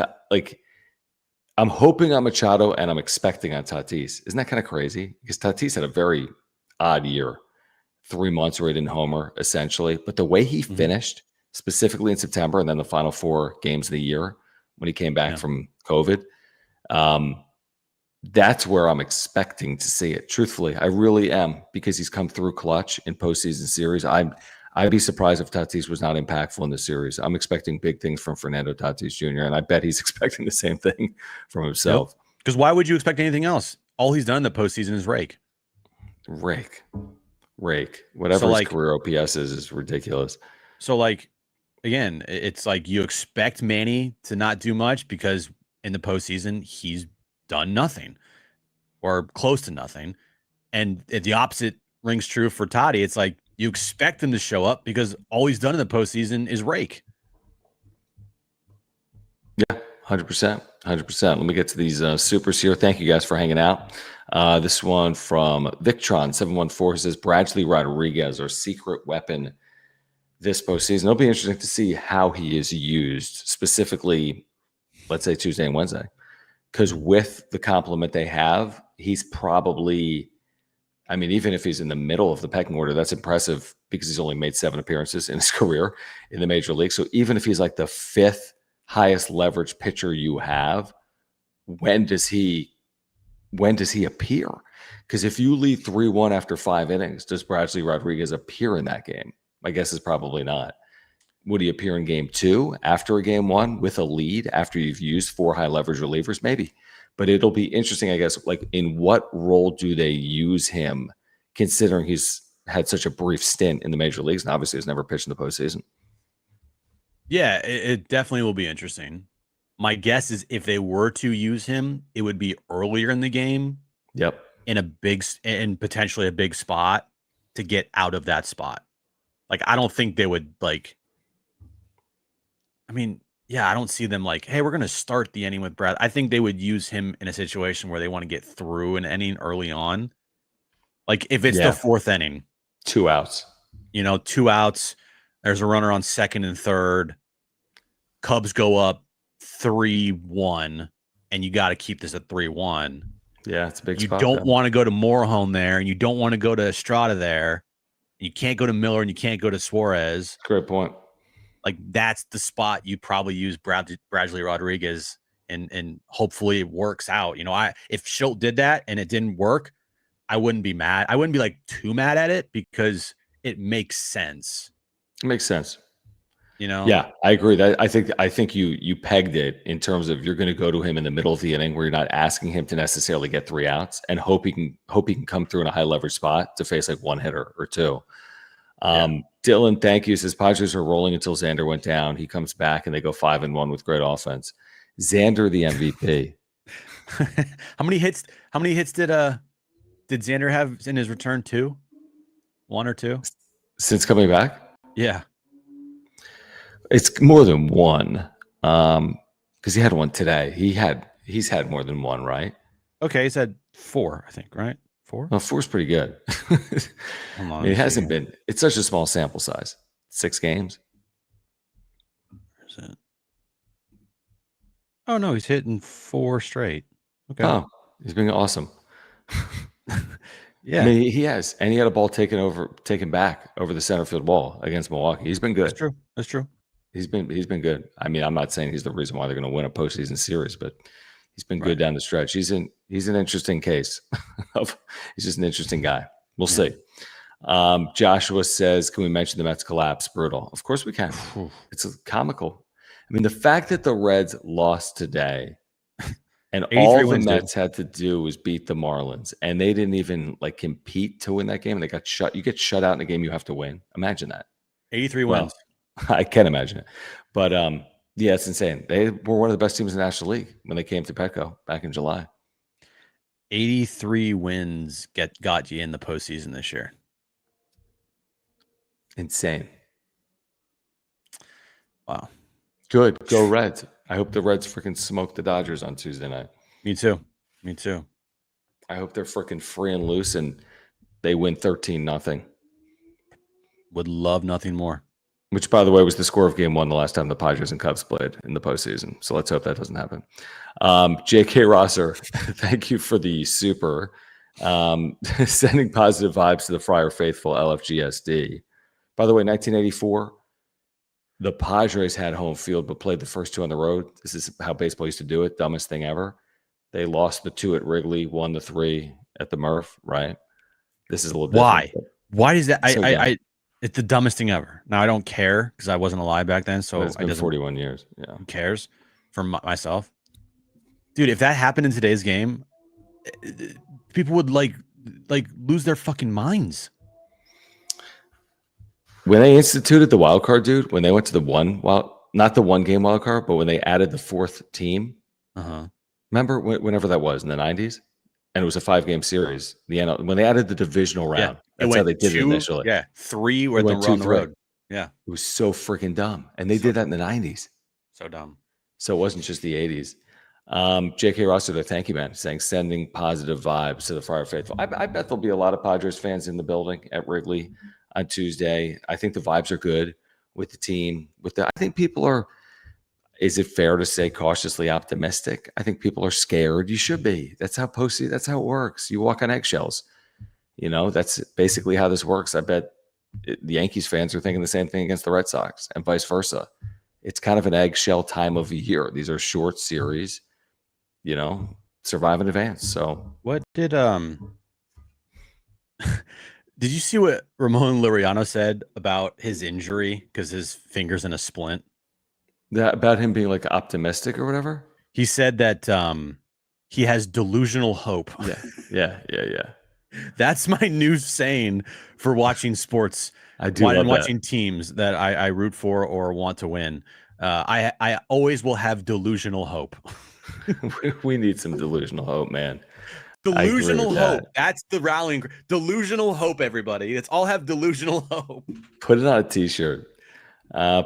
I'm hoping on Machado and I'm expecting on Tatis. Isn't that kind of crazy? Because Tatis had a very odd year, 3 months where he didn't homer, essentially. But the way he finished, specifically in September and then the final 4 games of the year when he came back from COVID, that's where I'm expecting to see it. Truthfully, I really am, because he's come through clutch in postseason series. I'd be surprised if Tatis was not impactful in the series. I'm expecting big things from Fernando Tatis Jr., and I bet he's expecting the same thing from himself. Because why would you expect anything else? All he's done in the postseason is rake. Whatever his career OPS is ridiculous. So, like, again, it's like you expect Manny to not do much because in the postseason he's done nothing or close to nothing. And the opposite rings true for Toddy. It's like you expect him to show up because all he's done in the postseason is rake. 100%. 100%. Let me get to these supers here. Thank you guys for hanging out. This one from Victron714 says Bradley Rodriguez, our secret weapon this postseason. It'll be interesting to see how he is used, specifically, let's say Tuesday and Wednesday. Because with the complement they have, he's probably, I mean, even if he's in the middle of the pecking order, that's impressive because he's only made 7 appearances in his career in the major league. So even if he's like the 5th highest leverage pitcher you have, when does he appear? Because if you lead 3-1 after 5 innings, does Bradley Rodriguez appear in that game? My guess is probably not. Would he appear in game 2 after a game 1 with a lead after you've used 4 high leverage relievers? Maybe. But it'll be interesting, I guess, like in what role do they use him, considering he's had such a brief stint in the major leagues and obviously has never pitched in the postseason. Yeah, it definitely will be interesting. My guess is if they were to use him, it would be earlier in the game. Yep. In potentially a big spot to get out of that spot. Like, I don't think they would I don't see them like, hey, we're going to start the inning with Brad. I think they would use him in a situation where they want to get through an inning early on. Like if it's the 4th inning. 2 outs. 2 outs. There's a runner on 2nd and 3rd. Cubs go up 3-1, and you got to keep this at 3-1. Yeah, it's a big spot. You don't want to go to Morejon there, and you don't want to go to Estrada there. You can't go to Miller, and you can't go to Suarez. Great point. Like that's the spot you probably use Bradley Rodriguez, and hopefully it works out. If Schultz did that and it didn't work, I wouldn't be mad. I wouldn't be like too mad at it because it makes sense. It makes sense. Yeah, I agree. I think you pegged it in terms of you're going to go to him in the middle of the inning where you're not asking him to necessarily get 3 outs and hope he can come through in a high leverage spot to face like 1 hitter or 2. Dylan, thank you. Says Padres are rolling until Xander went down. He comes back and they go 5-1 with great offense. Xander, the MVP. How many hits did Xander have in his return? 2, 1 or 2 since coming back? Yeah, it's more than 1. Because he had 1 today. He's had more than 1, right? Okay, he's had 4, I think, right? 4? Well, 4's pretty good. It hasn't been. It's such a small sample size. 6 games. Where's it? Oh no, he's hitting 4 straight. Okay. Oh, he's been awesome. Yeah, I mean, he has, and he had a ball taken back over the center field wall against Milwaukee. He's been good. That's true. He's been good. I mean, I'm not saying he's the reason why they're going to win a postseason series, but he's been good down the stretch. He's an interesting case. He's just an interesting guy. We'll see. Joshua says, can we mention the Mets collapse? Brutal. Of course we can. It's comical. I mean, the fact that the Reds lost today and all the Mets had to do was beat the Marlins, and they didn't even like compete to win that game, and they got shut. You get shut out in a game you have to win. Imagine that. 83 wins. I can't imagine it. But yeah, it's insane. They were one of the best teams in the National League when they came to Petco back in July. 83 wins got you in the postseason this year. Insane. Wow. Good. Go Reds. I hope the Reds freaking smoke the Dodgers on Tuesday night. Me too. I hope they're freaking free and loose and they win 13-0. Would love nothing more. Which, by the way, was the score of game 1 the last time the Padres and Cubs played in the postseason. So let's hope that doesn't happen. J.K. Rosser, thank you for the super. Sending positive vibes to the Friar Faithful LFGSD. By the way, 1984, the Padres had home field but played the first 2 on the road. This is how baseball used to do it. Dumbest thing ever. They lost the 2 at Wrigley, won the 3 at the Murph, right? This is a little different. Why is that? It's the dumbest thing ever. Now, I don't care because I wasn't alive back then. So it's been 41 years. Yeah. Who cares for myself? Dude, if that happened in today's game, people would like lose their fucking minds. When they instituted the wild card, dude, when they went to the not the 1 game wild card, but when they added the 4th team, remember whenever that was in the 90s? And it was a 5-game series. When they added the divisional round, that's how they did it initially. Yeah, 3 were on the road. Yeah, it was so freaking dumb, and they did that in the 90s. So dumb. So it wasn't just the 80s. J.K. Russell, thank you, man, saying sending positive vibes to the Friar Faithful. I bet there'll be a lot of Padres fans in the building at Wrigley on Tuesday. I think the vibes are good with the team. I think people are, is it fair to say cautiously optimistic? I think people are scared. You should be. That's how that's how it works. You walk on eggshells. That's basically how this works. I bet the Yankees fans are thinking the same thing against the Red Sox and vice versa. It's kind of an eggshell time of year. These are short series, survive in advance. So what did did you see what Ramon Laureano said about his injury because his finger's in a splint? About him being like optimistic or whatever? He said that he has delusional hope. Yeah. That's my new saying for watching sports. I do love watching teams that I root for or want to win. I always will have delusional hope. We need some delusional hope, man. Delusional hope. That's the rallying. Delusional hope, everybody. Let's all have delusional hope. Put it on a t-shirt.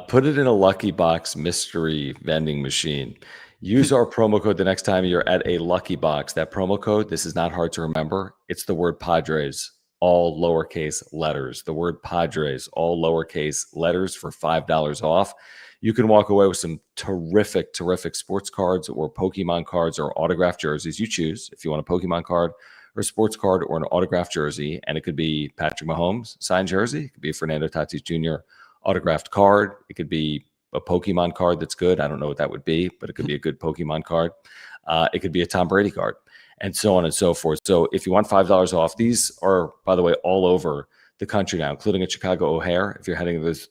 Put it in a Lucky Box mystery vending machine. Use our promo code the next time you're at a Lucky Box. That promo code, this is not hard to remember. It's the word Padres, all lowercase letters. The word Padres, all lowercase letters for $5 off. You can walk away with some terrific sports cards or Pokemon cards or autographed jerseys. You choose if you want a Pokemon card or a sports card or an autographed jersey. And it could be Patrick Mahomes signed jersey. It could be a Fernando Tatis Jr. autographed card. It could be a Pokemon card that's good. I don't know what that would be, but it could be a good Pokemon card. It could be a Tom Brady card, and so on and so forth. So if you want $5 off, these are, by the way, all over the country now, including at Chicago O'Hare. If you're heading this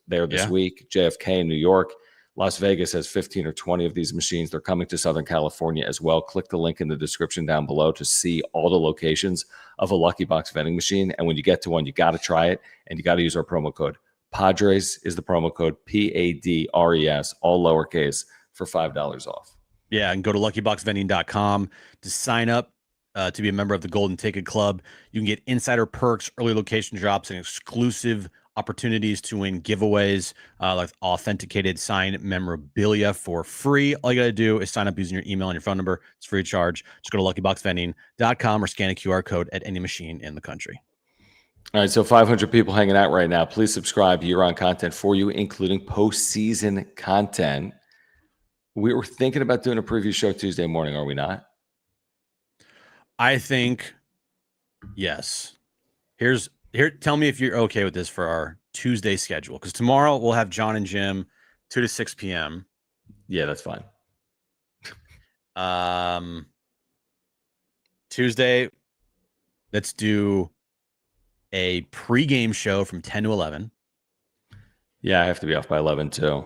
week, JFK in New York, Las Vegas has 15 or 20 of these machines. They're coming to Southern California as well. Click the link in the description down below to see all the locations of a Lucky Box vending machine. And when you get to one, you got to try it, and you got to use our promo code. Padres is the promo code, PADRES, all lowercase, for $5 off. Yeah, and go to luckyboxvending.com to sign up to be a member of the Golden Ticket Club. You can get insider perks, early location drops, and exclusive opportunities to win giveaways like authenticated signed memorabilia for free. All you got to do is sign up using your email and your phone number. It's free of charge. Just go to luckyboxvending.com or scan a QR code at any machine in the country. All right, so 500 people hanging out right now. Please subscribe. Year-round content for you, including postseason content. We were thinking about doing a preview show Tuesday morning, are we not? I think yes. Tell me if you're okay with this for our Tuesday schedule, because tomorrow we'll have John and Jim 2 to 6 p.m. Yeah, that's fine. Tuesday, let's do a pregame show from 10 to 11. Yeah, I have to be off by 11 too.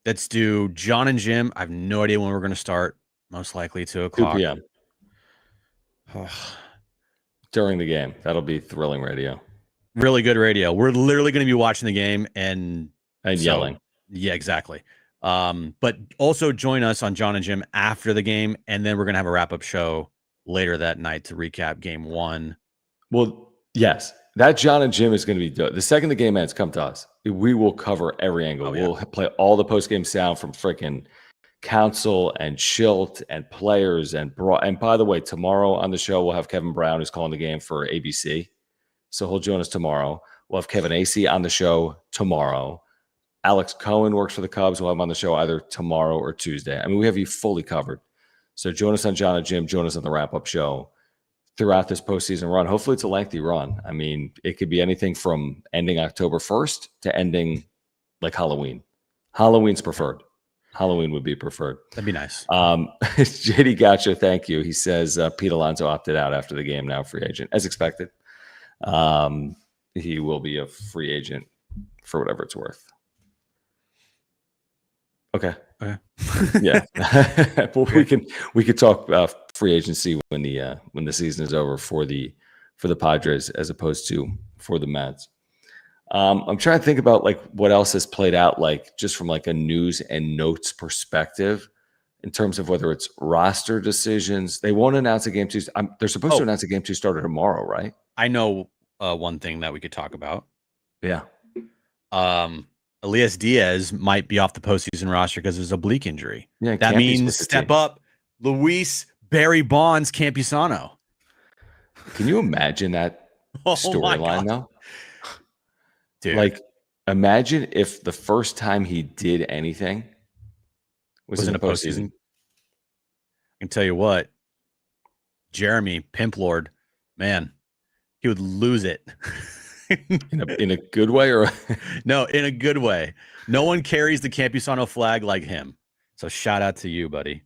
Let's do John and Jim. I have no idea when we're going to start. Most likely 2 o'clock. 2 p.m. During the game. That'll be thrilling radio. Really good radio. We're literally going to be watching the game and yelling. Yeah, exactly. But also join us on John and Jim after the game, and then we're going to have a wrap-up show later that night to recap game 1. Well, yes. That John and Jim is going to be the second the game ends, come to us. We will cover every angle. Oh, yeah. We'll play all the post-game sound from freaking Council and Schilt and players and by the way, tomorrow on the show we'll have Kevin Brown, who's calling the game for ABC, so he'll join us tomorrow. We'll have Kevin Acee on the show tomorrow. Alex Cohen works for the Cubs. We'll have him on the show either tomorrow or Tuesday. I mean, we have you fully covered. So join us on John and Jim. Join us on the wrap-up show throughout this postseason run. Hopefully it's a lengthy run. I mean, it could be anything from ending October 1st to ending like Halloween. Halloween's preferred. Halloween would be preferred. That'd be nice. JD Gotcha, thank you. He says Pete Alonso opted out after the game, now free agent, as expected. He will be a free agent for whatever it's worth. Okay. Yeah. Well, we could talk free agency when the season is over for the Padres as opposed to for the Mets. I'm trying to think about like what else has played out, like just from like a news and notes perspective, in terms of whether it's roster decisions. They won't announce a game 2. They're supposed to announce a game 2 starter tomorrow, right? I know one thing that we could talk about. Yeah. Elias Diaz might be off the postseason roster because of his oblique injury. Yeah, That Campy's means with the step team. up, Luis Barry Bonds Campusano. Can you imagine that Oh my storyline God. though? Dude. Like, imagine if the first time he did anything was in the postseason. I can tell you what, Jeremy Pimp Lord, man, he would lose it. In a good way, or No, in a good way. No one carries the Campusano flag like him. So shout out to you, buddy.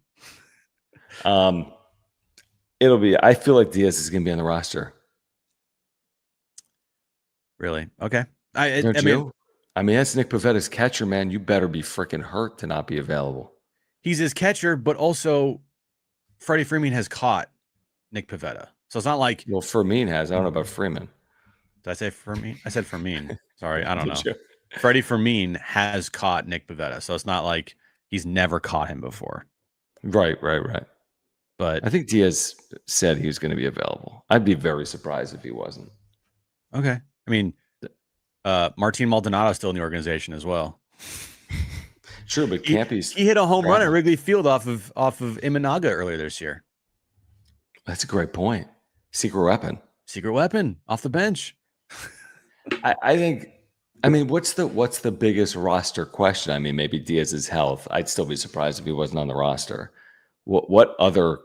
it'll be. I feel like Diaz is going to be on the roster. Really? Okay. Don't you? I mean, that's Nick Pavetta's catcher, man. You better be freaking hurt to not be available. He's his catcher, but also Freddie Freeman has caught Nick Pivetta. So it's not like. Well, Fermin has. I don't know about Freeman. Did I say Fermin? I said Fermin. Sorry, I don't know. You? Freddie Fermin has caught Nick Pivetta. So it's not like he's never caught him before. Right. But I think Diaz said he was going to be available. I'd be very surprised if he wasn't. okay. I mean, Martin Maldonado is still in the organization as well. Sure, but Campy's He hit a home run at Wrigley Field off of Imanaga earlier this year. That's a great point. Secret weapon Off the bench. I think. I mean, what's the biggest roster question? I mean, maybe Diaz's health. I'd still be surprised if he wasn't on the roster. What other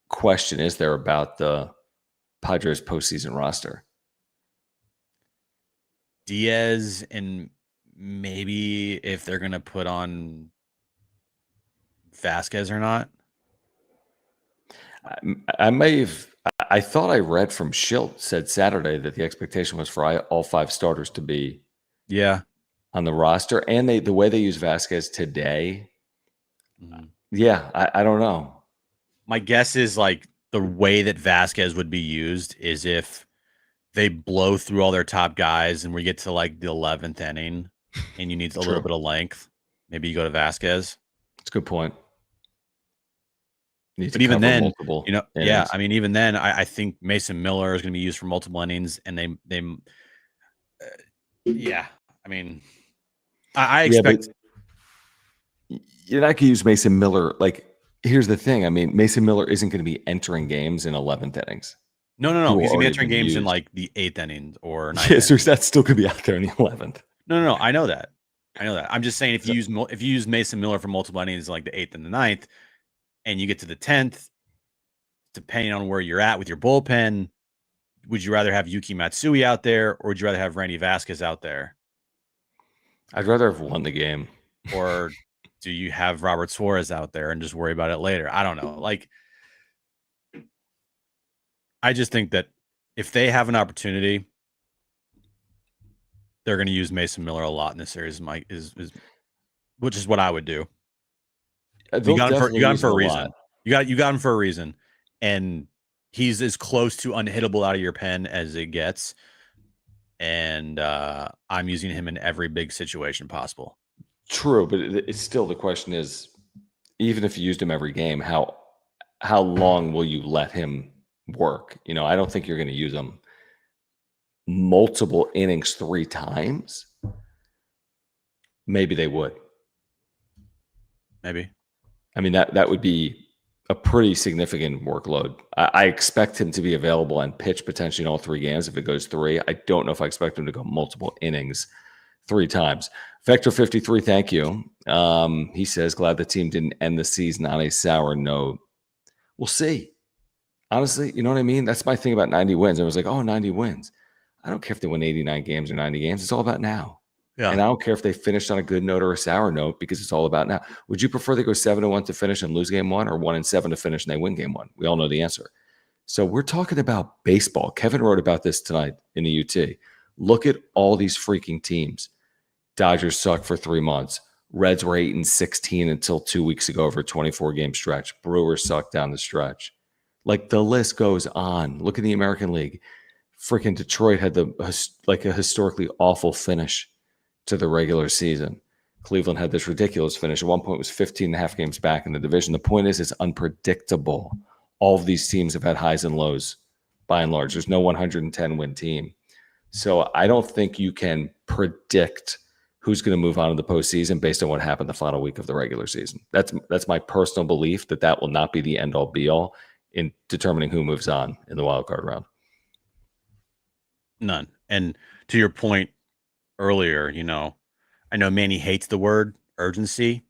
question is there about the Padres postseason roster? Diaz, and maybe if they're going to put on Vasquez or not. I may have. I thought I read from Schilt said Saturday that the expectation was for all 5 starters to be on the roster, and the way they use Vasquez today. Mm-hmm. Yeah, I don't know. My guess is like the way that Vasquez would be used is if they blow through all their top guys and we get to like the 11th inning and you need a little bit of length. Maybe you go to Vasquez. That's a good point. But even then, innings. Yeah, I mean, even then, I think Mason Miller is going to be used for multiple innings, and yeah, I mean, I expect you're not going to use Mason Miller. Like, here's the thing. I mean, Mason Miller isn't going to be entering games in 11th innings. No. He's going to be entering games in like the 8th inning or 9th. Yeah, so that's still going to be out there in the 11th. No. I know that. I'm just saying if you use Mason Miller for multiple innings like the 8th and the 9th, and you get to the 10th, depending on where you're at with your bullpen, would you rather have Yuki Matsui out there, or would you rather have Randy Vasquez out there? I'd rather have won the game. Or do you have Robert Suarez out there and just worry about it later? I don't know. Like, I just think that if they have an opportunity, they're going to use Mason Miller a lot in this series. Which is what I would do. You got him for a reason. You got him for a reason, and he's as close to unhittable out of your pen as it gets. And I'm using him in every big situation possible. True, but it's still, the question is, even if you used him every game, how long will you let him work? I don't think you're going to use him multiple innings 3 times. Maybe they would. Maybe. I mean, that would be a pretty significant workload. I expect him to be available and pitch potentially in all 3 games if it goes 3. I don't know if I expect him to go multiple innings 3 times. Vector 53, thank you. He says, glad the team didn't end the season on a sour note. We'll see. Honestly, you know what I mean? That's my thing about 90 wins. I was like, 90 wins. I don't care if they win 89 games or 90 games. It's all about now. Yeah. And I don't care if they finished on a good note or a sour note, because it's all about now. Would you prefer they go 7-1 to finish and lose game 1, or 1-7 to finish and they win game 1? We all know the answer. So we're talking about baseball. Kevin wrote about this tonight in the UT. Look at all these freaking teams. Dodgers sucked for 3 months. Reds were 8-16 until 2 weeks ago over a 24-game stretch. Brewers sucked down the stretch. Like, the list goes on. Look at the American League. Freaking Detroit had a historically awful finish to the regular season. Cleveland had this ridiculous finish. At one point, it was 15.5 games back in the division. The point is, it's unpredictable. All of these teams have had highs and lows, by and large. There's no 110-win team. So I don't think you can predict who's going to move on to the postseason based on what happened the final week of the regular season. That's my personal belief that will not be the end all be all in determining who moves on in the wild card round. None. And to your point earlier, I know Manny hates the word urgency,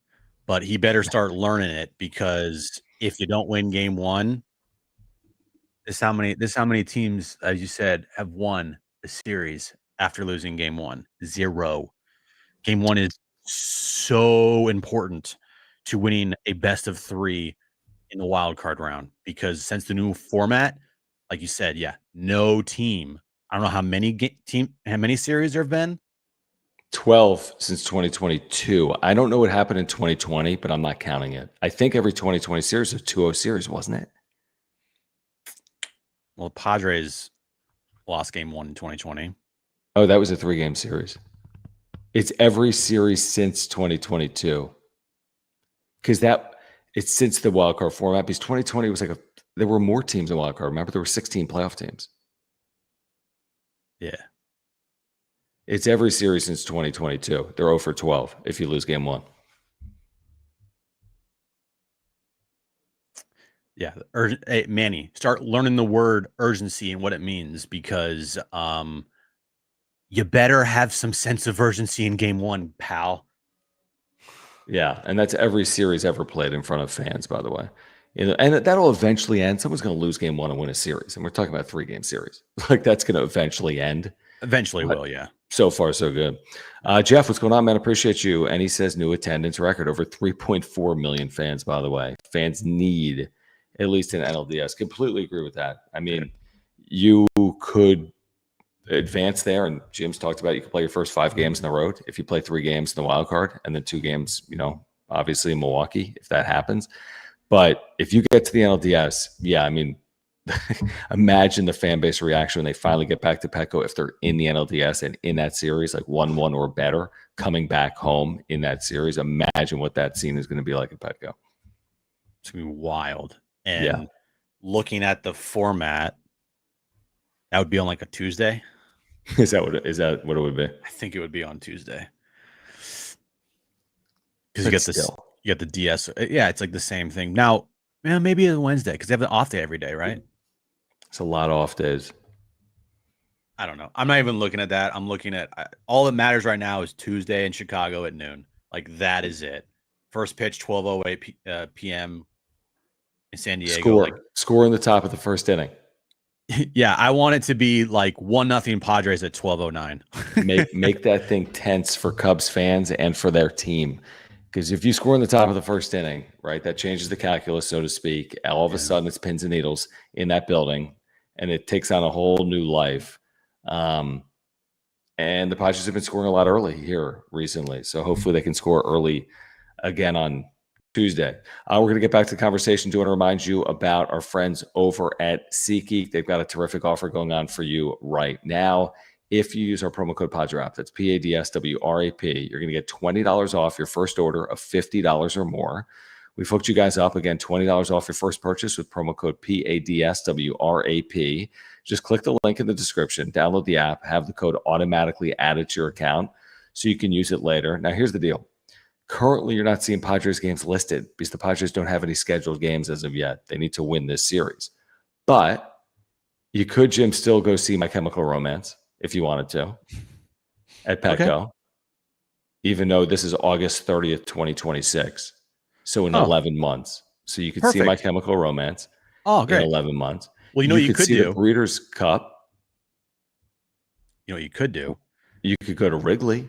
but he better start learning it, because if you don't win game one, this how many teams, as you said, have won a series after losing game one. 0. Game one is so important to winning a best of 3 in the wild card round, because since the new format, like you said, no team. I don't know how many series there have been. 12 since 2022. I don't know what happened in 2020, but I'm not counting it. I think every 2020 series was a 2-0 series, wasn't it? Well, the Padres lost game one in 2020. Oh, that was a 3-game series. It's every series since 2022. Because it's since the wild card format, because 2020 was there were more teams in wild card. Remember, there were 16 playoff teams. Yeah. It's every series since 2022. They're 0 for 12 if you lose game one. Yeah. Hey, Manny, start learning the word urgency and what it means, because you better have some sense of urgency in game one, pal. Yeah, and that's every series ever played in front of fans, by the way. And that'll eventually end. Someone's going to lose game one and win a series. And we're talking about a 3-game series. That's going to eventually end. Eventually will, yeah. So far, so good. Jeff, what's going on, man? Appreciate you. And he says new attendance record, over 3.4 million fans, by the way. Fans need at least an NLDS. Completely agree with that. I mean, you could advance there, and Jim's talked about you can play your first 5 games in the road if you play 3 games in the wild card and then 2 games, obviously in Milwaukee, if that happens. But if you get to the NLDS, I mean, imagine the fan base reaction when they finally get back to Petco, if they're in the NLDS and in that series, like 1-1 or better, coming back home in that series. Imagine what that scene is going to be like at Petco. It's going to be wild. And looking at the format, that would be on like a Tuesday. Is that what it would be? I think it would be on Tuesday. Because you get the DS. Yeah, it's like the same thing. Now, maybe it's Wednesday, because they have an off day every day, right? It's a lot of off days. I don't know. I'm not even looking at that. I'm looking at all that matters right now is Tuesday in Chicago at noon. Like, that is it. First pitch, 12:08 p.m. in San Diego. Score in the top of the first inning. Yeah, I want it to be like 1-0 Padres at 12:09. make that thing tense for Cubs fans and for their team. Because if you score in the top of the first inning, right, that changes the calculus, so to speak. All of a sudden, it's pins and needles in that building, and it takes on a whole new life. And the Padres have been scoring a lot early here recently, so hopefully they can score early again on Tuesday. We're going to get back to the conversation. Do want to remind you about our friends over at SeatGeek. They've got a terrific offer going on for you right now. If you use our promo code PADSWRAP, that's PADSWRAP, you're going to get $20 off your first order of $50 or more. We've hooked you guys up. Again, $20 off your first purchase with promo code PADSWRAP. Just click the link in the description, download the app, have the code automatically added to your account so you can use it later. Now, here's the deal. Currently, you're not seeing Padres games listed because the Padres don't have any scheduled games as of yet. They need to win this series. But you could, Jim, still go see My Chemical Romance if you wanted to at Petco, even though this is August 30th, 2026. So in 11 months. So you could see My Chemical Romance in 11 months. Well, you could see do the Breeders' Cup. You know what you could do? You could go to Wrigley.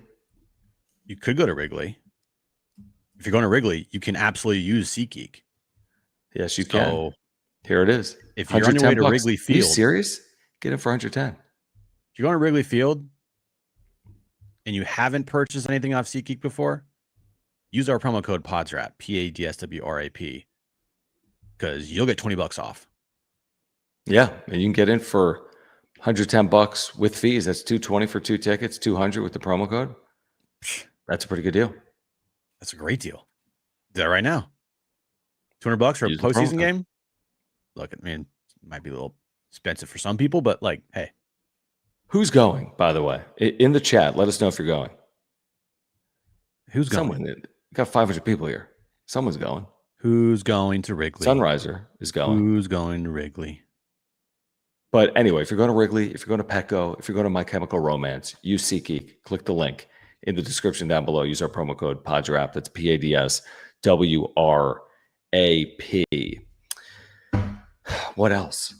You could go to Wrigley. If you're going to Wrigley, you can absolutely use SeatGeek. Yes, you can. Here it is. If you're on your way to Wrigley Field. Are you serious? Get it for 110. If you're going to Wrigley Field and you haven't purchased anything off SeatGeek before, use our promo code PADSWRAP, PADSWRAP, because you'll get $20 off. Yeah, and you can get in for $110 with fees. That's $220 for 2 tickets, $200 with the promo code. That's a pretty good deal. That's a great deal. Do that right now. $200 for a postseason game. Look, I mean, it might be a little expensive for some people, but hey. Who's going, by the way? In the chat, let us know if you're going. Who's going? Someone got 500 people here. Someone's going. Who's going to Wrigley? Sunriser is going. Who's going to Wrigley? But anyway, if you're going to Wrigley, if you're going to Petco, if you're going to My Chemical Romance, use SeatGeek. Click the link in the description down below. Use our promo code PADSWRAP. That's PADSWRAP. What else?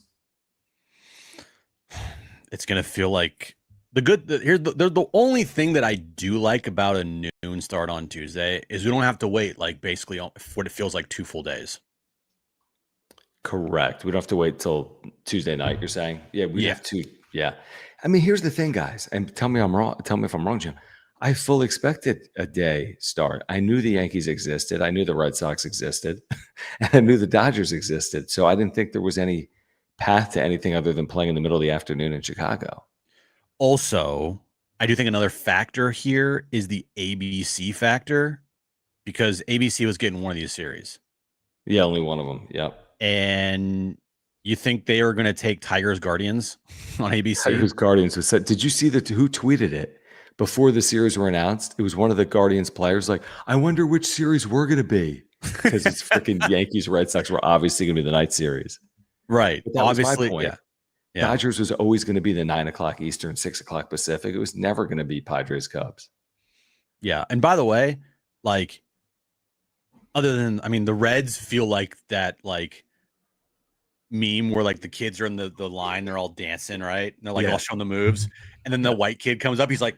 It's gonna feel like the only thing that I do like about a noon start on Tuesday is we don't have to wait like basically what it feels like 2 full days. Correct. We don't have to wait till Tuesday night. You're saying, we have to. Yeah. I mean, here's the thing, guys, and tell me I'm wrong. Tell me if I'm wrong, Jim. I fully expected a day start. I knew the Yankees existed. I knew the Red Sox existed, and I knew the Dodgers existed. So I didn't think there was any path to anything other than playing in the middle of the afternoon in Chicago. Also, I do think another factor here is the ABC factor, because ABC was getting one of these series. Yeah, only one of them. Yep. And you think they are going to take Tigers Guardians on ABC? Tigers Guardians was said. Did you see who tweeted it before the series were announced? It was one of the Guardians players. Like, I wonder which series we're going to be, because it's freaking Yankees Red Sox were obviously going to be the night series, right? Obviously, yeah. Dodgers was always going to be the 9 o'clock Eastern, 6 o'clock Pacific. It was never going to be Padres Cubs. Yeah, and by the way, like, other than, I mean, the Reds feel like that, like, meme where like the kids are in the line, they're all dancing, right? And they're like all showing the moves, and then the white kid comes up, he's like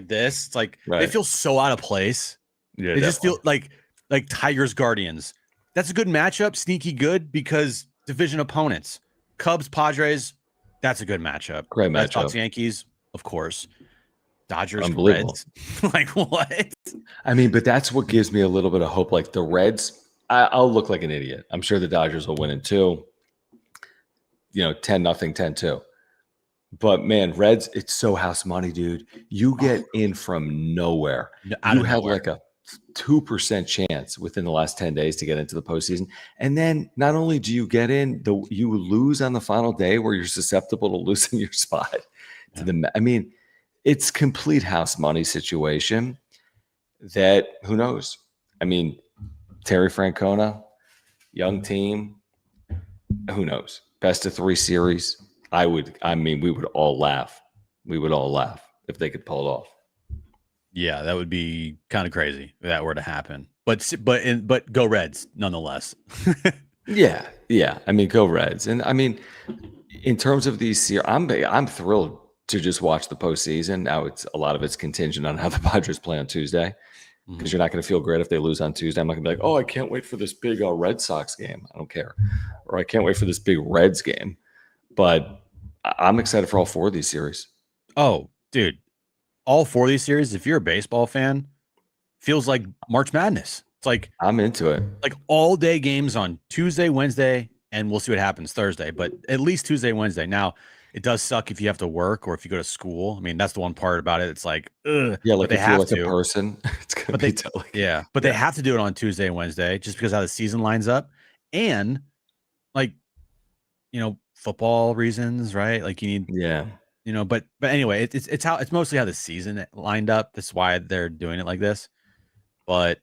this. It's like they feel so out of place. Yeah, they just feel like Tigers Guardians. That's a good matchup, sneaky good, because division opponents. Cubs Padres, that's a good matchup. Great matchup. Red Sox Yankees, of course. Dodgers Reds. Like, what? I mean, but that's what gives me a little bit of hope. Like the Reds, I'll look like an idiot. I'm sure the Dodgers will win in 2. 10-0, 10-2. But man, Reds, it's so house money, dude. You get in from nowhere. You had like a 2% chance within the last 10 days to get into the postseason. And then not only do you get in, you lose on the final day where you're susceptible to losing your spot to I mean, it's complete house money situation that who knows? I mean, Terry Francona, young team, who knows? Best of 3 series. We would all laugh. We would all laugh if they could pull it off. Yeah, that would be kind of crazy if that were to happen. But go Reds nonetheless. Yeah. I mean, go Reds. And I mean, in terms of these series, I'm thrilled to just watch the postseason. Now a lot of it's contingent on how the Padres play on Tuesday, because you're not going to feel great if they lose on Tuesday. I'm not going to be like, oh, I can't wait for this big Red Sox game. I don't care. Or I can't wait for this big Reds game. But I'm excited for all 4 of these series. Oh, dude. All 4 of these series, if you're a baseball fan, feels like March Madness. It's like I'm into it. Like all day games on Tuesday, Wednesday, and we'll see what happens Thursday. But at least Tuesday, Wednesday. Now, it does suck if you have to work or if you go to school. I mean, that's the one part about it. It's like, ugh. Yeah, like they if you're like a person, it's gonna be tough. Yeah, but they have to do it on Tuesday and Wednesday just because how the season lines up, and like, football reasons, right? Like you need, but anyway, it's mostly how the season lined up. That's why they're doing it like this. But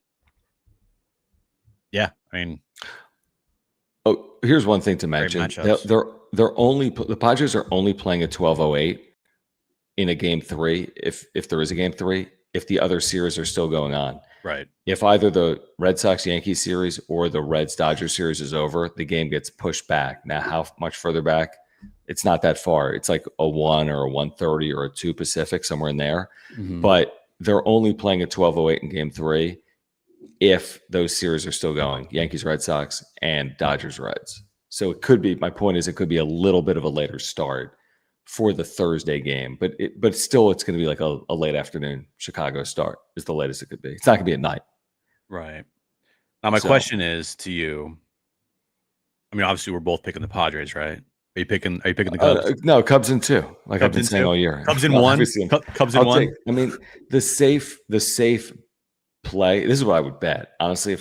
yeah, I mean, here's one thing to mention: the Padres are only playing at 12:08 in a game 3. If there is a game 3, if the other series are still going on, right? If either the Red Sox Yankees series or the Reds Dodgers series is over, the game gets pushed back. Now, how much further back? It's not that far. It's like a 1 or a 1:30 or a 2 Pacific, somewhere in there. But they're only playing at 12:08 in game 3 if those series are still going, Yankees, Red Sox, and Dodgers, Reds. So it could be, my point is it could be a little bit of a later start for the Thursday game, but still it's going to be like a late afternoon Chicago start is the latest it could be. It's not going to be at night. Right. Now my question is to you. I mean, obviously we're both picking the Padres, right? Are you picking the Cubs? No, Cubs in 2. Like I've been saying all year. Cubs in 1. Cubs in 1. I mean, the safe play. This is what I would bet. Honestly,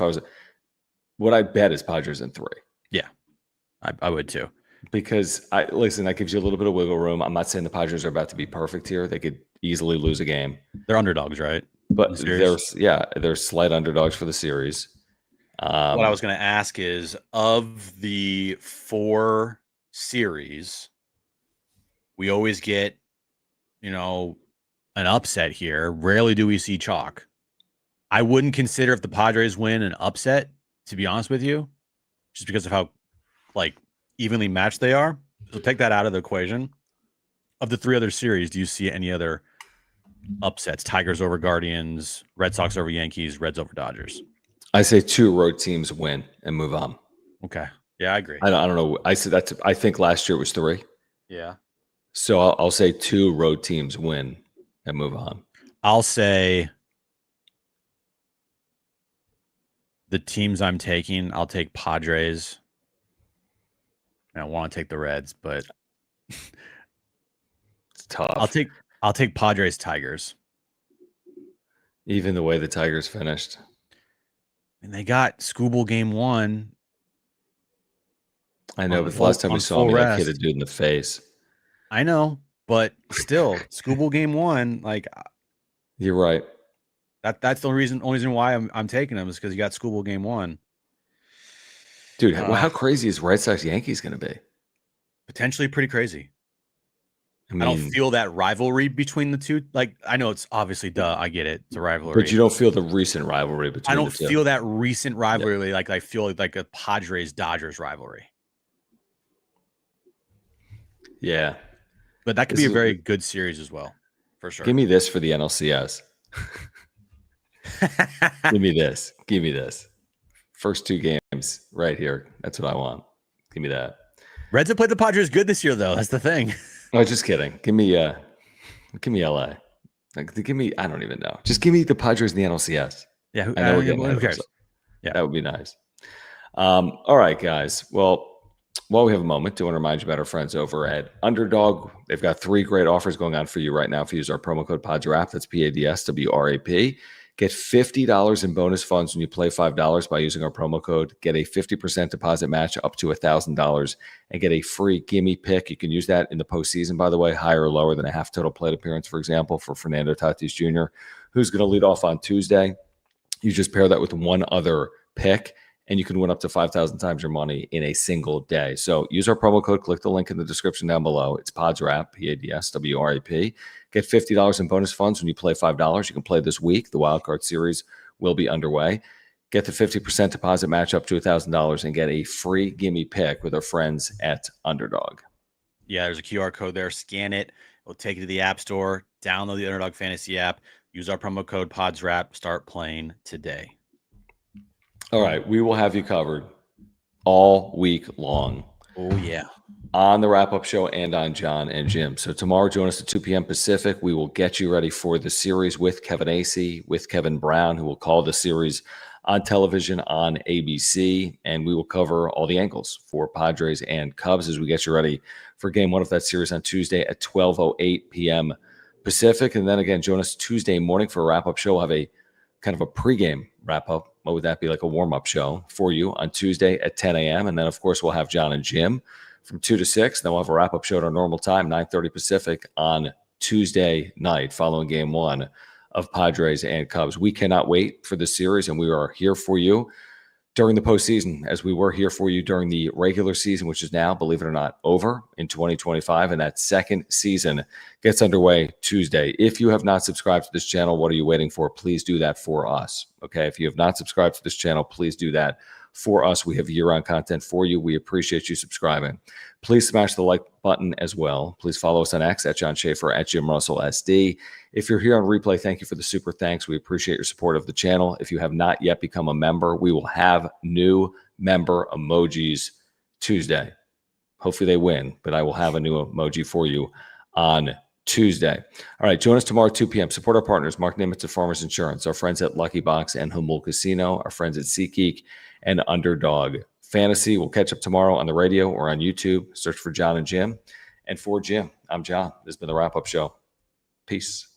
what I'd bet is Padres in 3. Yeah, I would too. Because listen, that gives you a little bit of wiggle room. I'm not saying the Padres are about to be perfect here. They could easily lose a game. They're underdogs, right? But they're slight underdogs for the series. What I was going to ask is, of the 4 series, we always get, an upset here. Rarely do we see chalk. I wouldn't consider if the Padres win an upset, to be honest with you, just because of how evenly matched they are. So take that out of the equation. Of the 3 other series, do you see any other upsets? Tigers over Guardians, Red Sox over Yankees, Reds over Dodgers. I say 2 road teams win and move on. Okay. Yeah, I agree. I don't know. I said that. I think last year it was 3. Yeah. So I'll say 2 road teams win and move on. I'll say the teams I'm taking, I'll take Padres. And I want to take the Reds, but it's tough. I'll take Padres Tigers. Even the way the Tigers finished. And they got Scooble game 1. I know, but the last time we saw him, he hit a dude in the face. I know, but still, Scooble game 1, you're right. That's the only reason why I'm taking him is because you got Scooble game 1. Dude, how crazy is Red Sox Yankees going to be? Potentially pretty crazy. I don't feel that rivalry between the two. I know it's obviously I get it. It's a rivalry. But you don't feel the recent rivalry between the two. I don't feel that recent rivalry I feel like a Padres-Dodgers rivalry. Yeah. But that could be a very good series as well, for sure. Give me this for the NLCS. Give me this. Give me this. First 2 games right here. That's what I want. Give me that. Reds have played the Padres good this year, though. That's the thing. No, just kidding. Give me LA. Give me, I don't even know. Just give me the Padres in the NLCS. Yeah, I know we're getting who cares? Yeah, that would be nice. All right, guys. Well, while we have a moment, do want to remind you about our friends over at Underdog. They've got 3 great offers going on for you right now. If you use our promo code PADSWRAP, that's PADSWRAP. Get $50 in bonus funds when you play $5 by using our promo code. Get a 50% deposit match up to $1,000 and get a free gimme pick. You can use that in the postseason, by the way, higher or lower than a half total plate appearance, for example, for Fernando Tatis Jr., who's going to lead off on Tuesday. You just pair that with one other pick, and you can win up to 5,000 times your money in a single day. So use our promo code. Click the link in the description down below. It's PADSWRAP, PADSWRAP. Get $50 in bonus funds when you play $5. You can play this week. The wildcard series will be underway. Get the 50% deposit match up to $1,000 and get a free gimme pick with our friends at Underdog. Yeah, there's a QR code there. Scan it. It'll take you to the App Store. Download the Underdog Fantasy app. Use our promo code PADSWRAP. Start playing today. All right, we will have you covered all week long. Oh, yeah. On the wrap-up show and on John and Jim. So tomorrow, join us at 2 p.m. Pacific. We will get you ready for the series with Kevin Acee, with Kevin Brown, who will call the series on television on ABC, and we will cover all the angles for Padres and Cubs as we get you ready for Game 1 of that series on Tuesday at 12:08 p.m. Pacific. And then again, join us Tuesday morning for a wrap-up show. We'll have a kind of a pregame wrap-up. What would that be, like a warm-up show for you on Tuesday at 10 a.m. And then, of course, we'll have John and Jim from 2 to 6. Then we'll have a wrap-up show at our normal time, 9:30 Pacific on Tuesday night following Game 1 of Padres and Cubs. We cannot wait for the series, and we are here for you during the postseason, as we were here for you during the regular season, which is now, believe it or not, over in 2025. And that second season gets underway Tuesday. If you have not subscribed to this channel, what are you waiting for? Please do that for us. Okay. If you have not subscribed to this channel, please do that for us. We have year-round content for you. We appreciate you subscribing. Please smash the like button as well. Please follow us on X at John Schaefer, at Jim Russell SD. If you're here on replay, thank you for the super thanks. We appreciate your support of the channel. If you have not yet become a member, we will have new member emojis Tuesday. Hopefully they win, but I will have a new emoji for you on Tuesday. All right, join us tomorrow at 2 p.m. Support our partners, Mark Nimitz of Farmers Insurance, our friends at Lucky Box and Humboldt Casino, our friends at SeatGeek and Underdog Fantasy. We'll catch up tomorrow on the radio or on YouTube. Search for John and Jim. And for Jim, I'm John. This has been the wrap-up show. Peace.